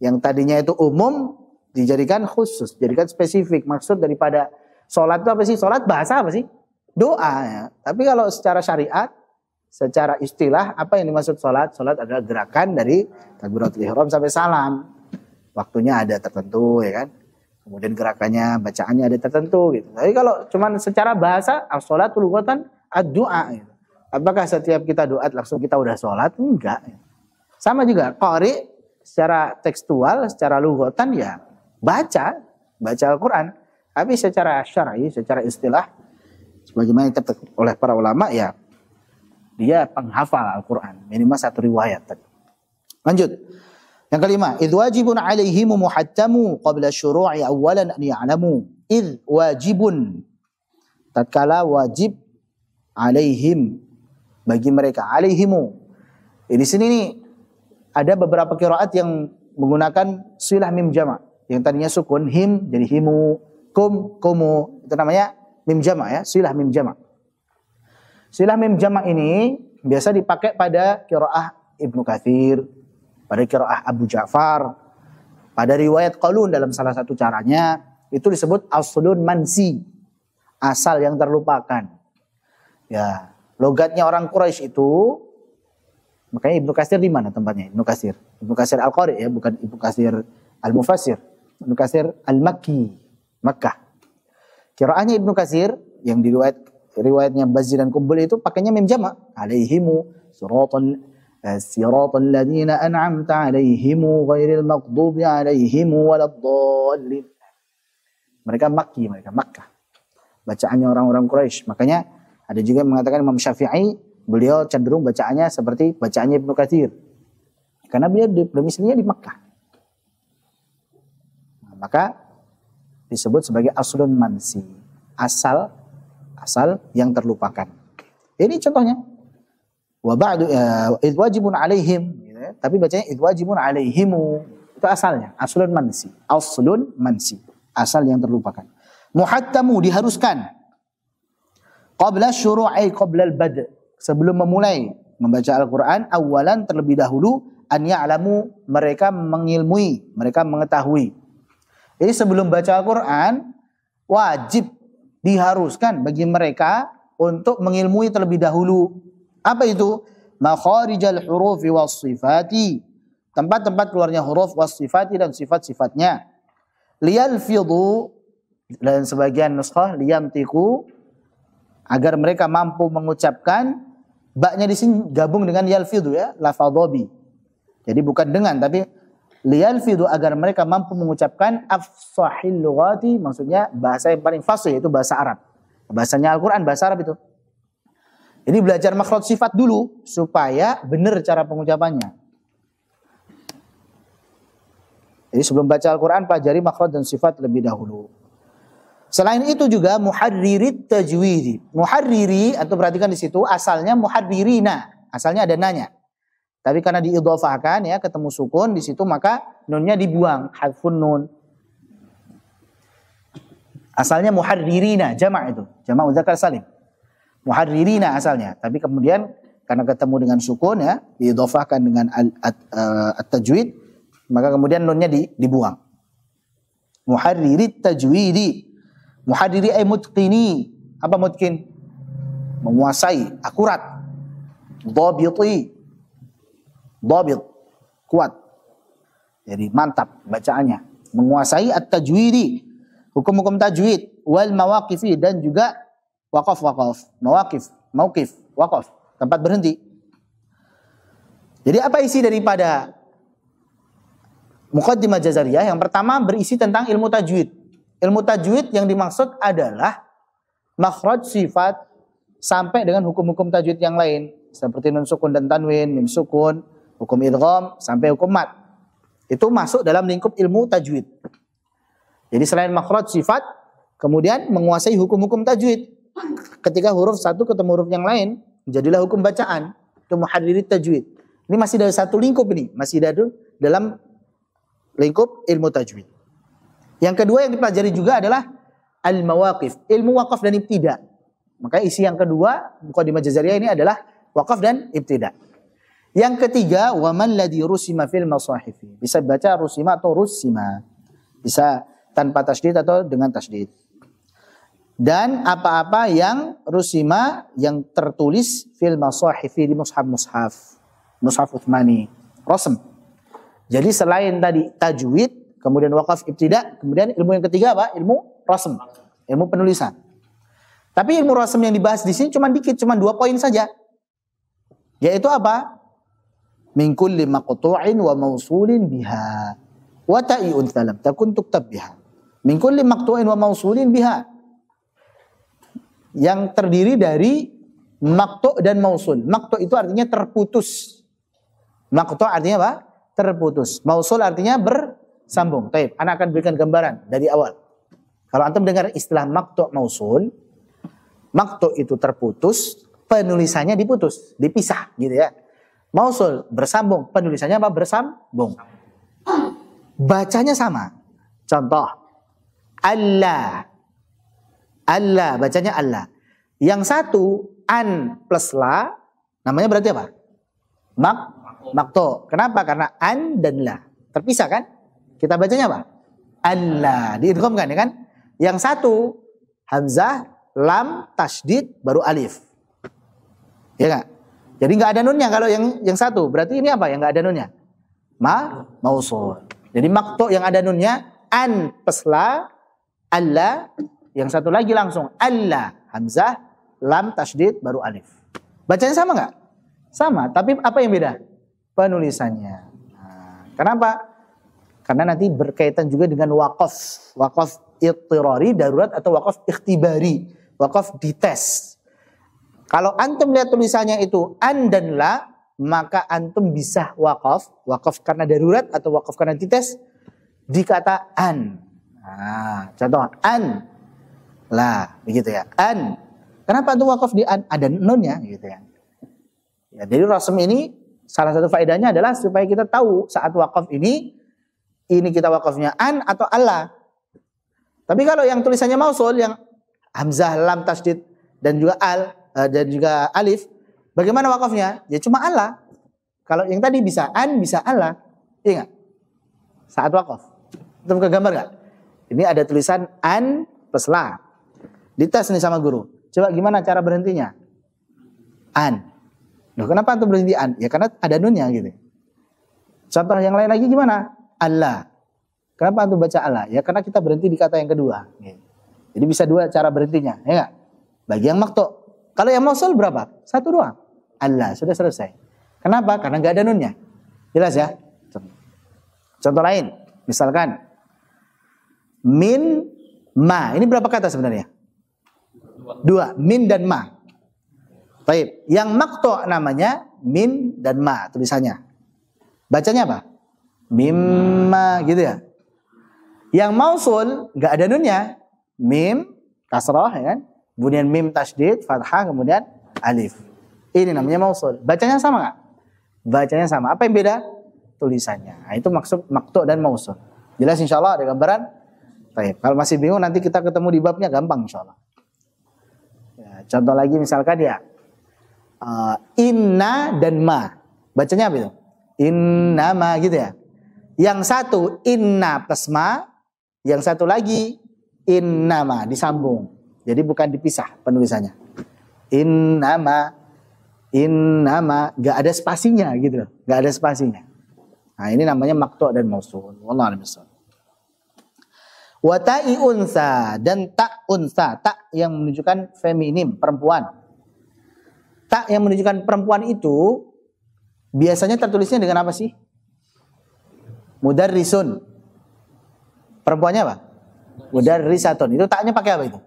Speaker 1: Yang tadinya itu umum dijadikan khusus, jadikan spesifik. Maksud daripada sholat itu apa sih? Sholat bahasa apa sih? Doa ya. Tapi kalau secara syariat, secara istilah, apa yang dimaksud sholat? Sholat adalah gerakan dari takbiratul ihram sampai salam. Waktunya ada tertentu ya kan. Kemudian gerakannya, bacaannya ada tertentu gitu. Tapi kalau cuman secara bahasa, as-sholatu lughatan ad-du'a gitu. Apakah setiap kita doa langsung kita udah sholat? Enggak. Sama juga qari secara tekstual, secara lughatan ya baca Al-Quran. Tapi secara syar'i, secara istilah, sebagaimana dikatakan oleh para ulama ya dia penghafal Al-Quran. Minimal satu riwayat. Lanjut. Yang kelima, idh wajibun alaihimu muhattamu qabla syuru'i awalan an ya'lamu. Idh wajibun. Tatkala wajib alaihim bagi mereka, alaihimu. Di sini nih ada beberapa qiraat yang menggunakan silah mim jama'. Yang tadinya sukun him jadi himu, kum kumu. Itu namanya mim jama' ya, silah mim jama'. Silah mim jama' ini biasa dipakai pada qiraah Ibnu Katsir, pada qiraah Abu Ja'far, pada riwayat Qalun dalam salah satu caranya itu disebut aslun mansi, asal yang terlupakan. Ya, logatnya orang Quraisy itu, makanya Ibnu Katsir di mana tempatnya? Ibnu Katsir Al-Qari ya, bukan Ibnu Katsir Al-Mufassir. Ibnu Katsir Al-Makki, Makkah. Qiraahnya Ibnu Katsir yang riwayatnya Bazzi dan Kumbul itu pakainya mim jama', alaihimu siratal ladzina an'amta alaihimu ghairil maghdubi alaihimu waladdallin. Mereka Makki, mereka Makkah. Bacaannya orang-orang Quraisy. Makanya ada juga yang mengatakan Imam Syafi'i, beliau cenderung bacaannya seperti bacaannya Ibnu Katsir. Karena beliau domisilinya di Makkah. Nah, maka disebut sebagai aslun mansi. Asal yang terlupakan. Ini contohnya. Wa ba'du idh wajibun alaihim, tapi bacanya idh wajibun alaihimu. Itu asalnya, aslun mansi. Aslun mansi, asal yang terlupakan. Muhattamu diharuskan. Qabla syuru'i qabla al-bad', sebelum memulai membaca Al-Qur'an, awalan terlebih dahulu an ya'lamu, mereka mengilmui, mereka mengetahui. Jadi sebelum baca Al-Qur'an wajib diharuskan bagi mereka untuk mengilmui terlebih dahulu. Apa itu? Makharijal hurufi was sifati, tempat-tempat keluarnya huruf was sifati dan sifat-sifatnya. Liyalfidhu, dan sebagian nuskhah liyamtiku, agar mereka mampu mengucapkan. Baknya di sini gabung dengan yalfidhu ya, lafadhobi. Jadi bukan dengan, tapi liyalfidhu, agar mereka mampu mengucapkan afsahil lughati, maksudnya bahasa yang paling fasih, yaitu bahasa Arab. Bahasanya Al-Quran, bahasa Arab itu. Ini belajar makhraj sifat dulu supaya benar cara pengucapannya. Jadi sebelum baca Al-Quran pelajari makhraj dan sifat lebih dahulu. Selain itu juga muharririt tajwidi. Muharriri, atau perhatikan di situ asalnya muharririna, asalnya ada nanya. Tapi karena diidhofahkan ya, ketemu sukun di situ, maka nunnya dibuang, hadfun nun. Asalnya muharririna, jamak itu, jamak muzakkar salim. Muharririna asalnya, tapi kemudian karena ketemu dengan sukun ya, diidhofahkan dengan at-tajwid, maka kemudian nunnya dibuang. Muharririt tajwidi. Muharriri ay mutqini. Apa mutqin? Menguasai, akurat. Dhabiti. Dhabit, kuat. Jadi mantap bacaannya. Menguasai at-tajwidi, hukum-hukum tajwid, wal mawaqifi, dan juga waqaf. Mawaqif, mauqif, waqaf, tempat berhenti. Jadi apa isi daripada Muqaddimah Jazariyah? Yang pertama berisi tentang ilmu tajwid. Ilmu tajwid yang dimaksud adalah makhraj sifat sampai dengan hukum-hukum tajwid yang lain, seperti nun sukun dan tanwin, mim sukun, hukum idgham sampai hukum mat. Itu masuk dalam lingkup ilmu tajwid. Jadi selain makhraj sifat, kemudian menguasai hukum-hukum tajwid. Ketika huruf satu ketemu huruf yang lain, jadilah hukum bacaan. Itu muharririt tajwid. Ini masih dari satu lingkup ini, masih dalam lingkup ilmu tajwid. Yang kedua yang dipelajari juga adalah al-mawaqif, ilmu waqaf dan ibtida. Maka isi yang kedua Muqaddimah Jazariyah ini adalah waqaf dan ibtida. Yang ketiga, wa man ladzi rusima fil masahifi. Bisa baca rusima atau rusima. Bisa tanpa tasydid atau dengan tasydid. Dan apa-apa yang rusima yang tertulis fil masahifi di mushaf-mushaf. Mushaf Utsmani. Rasm. Jadi selain tadi tajwid, kemudian waqaf ibtida, kemudian ilmu yang ketiga apa? Ilmu rasm. Ilmu penulisan. Tapi ilmu rasm yang dibahas di sini cuma dikit, cuma 2 poin saja. Yaitu apa? Min kulli maqtu'in wa mausulin biha. Wa ta'i'un thalam takun tuktab biha. Min kulli maqtu'in wa mausulin biha. Yang terdiri dari maqtu' dan mausul. Maqtu' itu artinya terputus. Maqtu' artinya apa? Terputus. Mausul artinya bersambung. Baik, Ana akan berikan gambaran dari awal. Kalau antum dengar istilah maqtu' mausul, maqtu' itu terputus, penulisannya diputus, dipisah gitu ya. Mausul bersambung, penulisannya apa? Bersambung. Bacanya sama. Contoh, Allah. Allah, bacanya Allah. Yang satu, an plus la, namanya berarti apa? Maqtu'. Kenapa? Karena an dan la. Terpisah kan? Kita bacanya apa? Allah. Diidghamkan ya kan? Yang satu, hamzah, lam, tasydid, baru alif. Ya enggak? Jadi enggak ada nunnya kalau yang satu. Berarti ini apa yang enggak ada nunnya? Mausul. Jadi maqtu' yang ada nunnya an plus la, Allah. Yang satu lagi langsung Allah, hamzah, lam, tasydid, baru alif. Bacanya sama enggak? Sama, tapi apa yang beda? Penulisannya. Nah, kenapa? Karena nanti berkaitan juga dengan waqaf. Waqaf ittirari, darurat, atau waqaf ikhtibari. Waqaf dites. Kalau antum lihat tulisannya itu an dan la, maka antum bisa waqaf. Waqaf karena darurat atau waqaf karena dites. Dikata an. Nah, contoh an. La, begitu ya. An. Kenapa antum waqaf di an? Ada nunnya gitu ya. Ya, jadi rasm ini salah satu faedahnya adalah supaya kita tahu saat wakaf ini kita wakafnya an atau Allah. Tapi kalau yang tulisannya mausul, yang hamzah, lam, tasydid dan juga dan juga alif, bagaimana wakafnya? Ya cuma Allah. Kalau yang tadi bisa an, bisa Allah. Iya nggak? Saat wakaf. Itu bukan gambar nggak? Ini ada tulisan an plus la. Dites nih sama guru. Coba gimana cara berhentinya? An. Loh, kenapa antum berhenti an? Ya karena ada nunnya gitu. Contoh yang lain lagi gimana? Allah. Kenapa antum baca Allah? Ya karena kita berhenti di kata yang kedua. Gitu. Jadi bisa 2 cara berhentinya, ya enggak? Bagi yang maqtu'. Kalau yang mausul berapa? 1 doang. Allah, sudah selesai. Kenapa? Karena enggak ada nunnya. Jelas ya? Contoh lain, misalkan min ma. Ini berapa kata sebenarnya? 2. Min dan ma. Baik, yang maqtu' namanya min dan ma tulisannya. Bacanya apa? Mimma gitu ya. Yang mausul enggak ada nunnya. Mim kasrah ya kan? Kemudian mim tasydid, fathah, kemudian alif. Ini namanya mausul. Bacanya sama enggak? Bacanya sama. Apa yang beda? Tulisannya. Nah, itu maksud maqtu' dan mausul. Jelas insyaallah ada gambaran? Baik, kalau masih bingung nanti kita ketemu di babnya gampang insyaallah. Ya, contoh lagi misalkan ya. Inna dan ma. Bacanya apa itu? Inna ma gitu ya. Yang satu inna plus ma, yang satu lagi inna ma disambung. Jadi bukan dipisah penulisannya. Inna ma, gak ada spasinya gitu loh. Gak ada spasinya. Nah ini namanya maqtu' dan mausul. Wallahu a'lam bishawab. Wa ta'i unsa dan ta unsa, ta yang menunjukkan feminim, perempuan. Ta yang menunjukkan perempuan itu biasanya tertulisnya dengan apa sih? Mudarrisun. Perempuannya apa? Mudarrisatun. Itu taknya pakai apa itu?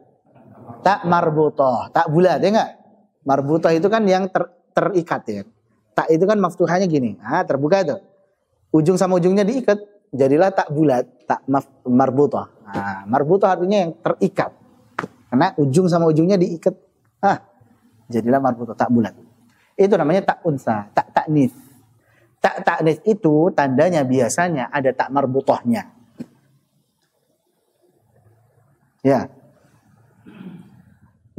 Speaker 1: Tak marbutoh, tak bulat ya enggak? Marbutoh itu kan yang terikat ya. Tak itu kan maftuhanya gini. Ah, terbuka itu. Ujung sama ujungnya diikat, jadilah tak bulat, tak marbutoh. Nah, marbutoh artinya yang terikat. Karena ujung sama ujungnya diikat. Ah, jadilah marbutoh, tak bulat. Itu namanya tak unsa, tak taknis. Tak taknis itu tandanya biasanya ada tak marbutohnya. Ya.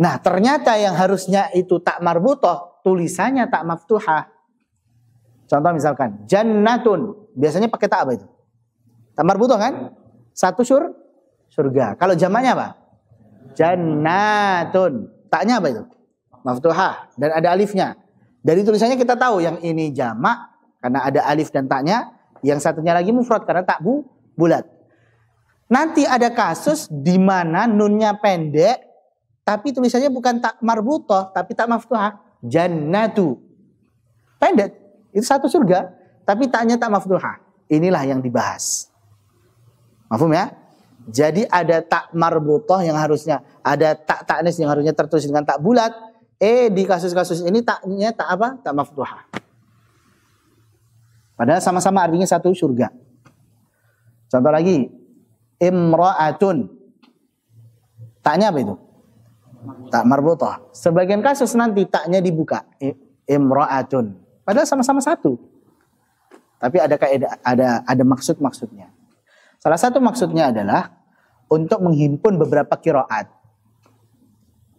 Speaker 1: Nah, ternyata yang harusnya itu tak marbutoh, tulisannya tak maftuhah. Contoh misalkan, jannatun. Biasanya pakai tak apa itu? Tak marbutoh kan? Satu surga. Kalau jamaknya apa? Jannatun. Taknya apa itu? Maftuhah. Dan ada alifnya. Dari tulisannya kita tahu yang ini jamak karena ada alif dan taknya. Yang satunya lagi mufrad karena tak bulat. Nanti ada kasus di mana nunnya pendek. Tapi tulisannya bukan tak marbutoh, tapi tak maftuhah. Jannatu. Pendek. Itu satu surga. Tapi taknya tak maftuhah. Inilah yang dibahas. Mafhum ya? Jadi ada tak marbutoh yang harusnya. Ada tak ta'nis yang harusnya tertulis dengan tak bulat. Di kasus-kasus ini taknya tak apa? Tak maftuhah. Padahal sama-sama artinya satu surga. Contoh lagi. Imra'atun. Taknya apa itu? Tak marbutoh. Sebagian kasus nanti taknya dibuka. Imra'atun. Padahal sama-sama satu. Tapi ada maksud-maksudnya. Salah satu maksudnya adalah untuk menghimpun beberapa qiraat.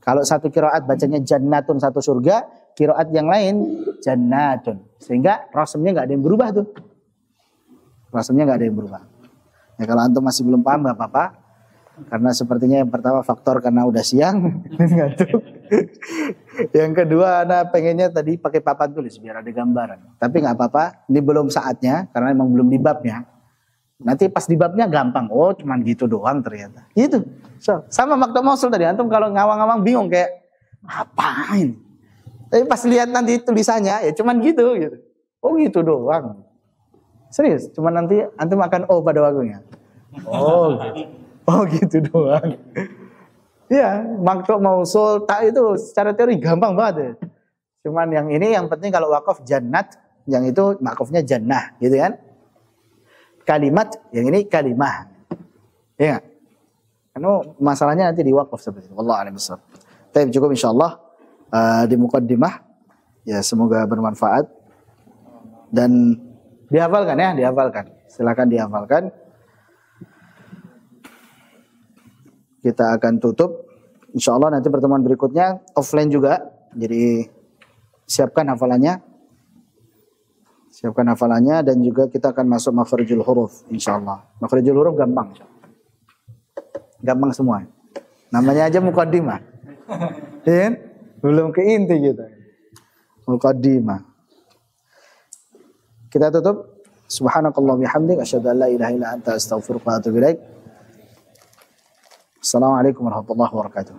Speaker 1: Kalau satu qiraat bacanya jannatun satu surga, qiraat yang lain jannatun. Sehingga rasamnya nggak ada yang berubah tuh. Rasamnya nggak ada yang berubah. Ya kalau antum masih belum paham nggak apa-apa. Karena sepertinya yang pertama faktor karena udah siang ngantuk. Yang kedua anak pengennya tadi pakai papan tulis biar ada gambaran. Tapi nggak apa-apa, ini belum saatnya karena emang belum di babnya. Nanti pas di babnya gampang. Oh cuman gitu doang ternyata. Gitu. So, sama maktab mausul tadi antum kalau ngawang-ngawang bingung kayak apain. Tapi pas lihat nanti tulisannya ya cuman gitu. Oh gitu doang. Serius, cuman nanti antum akan pada waktunya. Oh gitu. Oh gitu doang. Iya, maktab mausul tak itu secara teori gampang banget ya. Cuman yang ini yang penting kalau wakaf jannat, yang itu makofnya jannah, gitu kan? Kalimat, yang ini kalimah. Iya. Karena masalahnya nanti di wakaf seperti itu. Wallahu a'lam bishawab. Tapi cukup insyaallah di muqaddimah. Ya semoga bermanfaat dan dihafalkan ya, dihafalkan. Silakan dihafalkan. Kita akan tutup. Insya Allah nanti pertemuan berikutnya offline juga. Jadi siapkan hafalannya. Siapkan hafalannya dan juga kita akan masuk makhrijul huruf. Insya Allah. Makhrijul huruf gampang. Gampang semua. Namanya aja muqaddimah. Ya, belum ke inti gitu. Muqaddimah. Kita tutup. Subhanakallah bihamdik. Asyhadu an la ilaha illa anta astaghfiruka wa atubu ilaik. Assalamualaikum warahmatullahi wabarakatuh.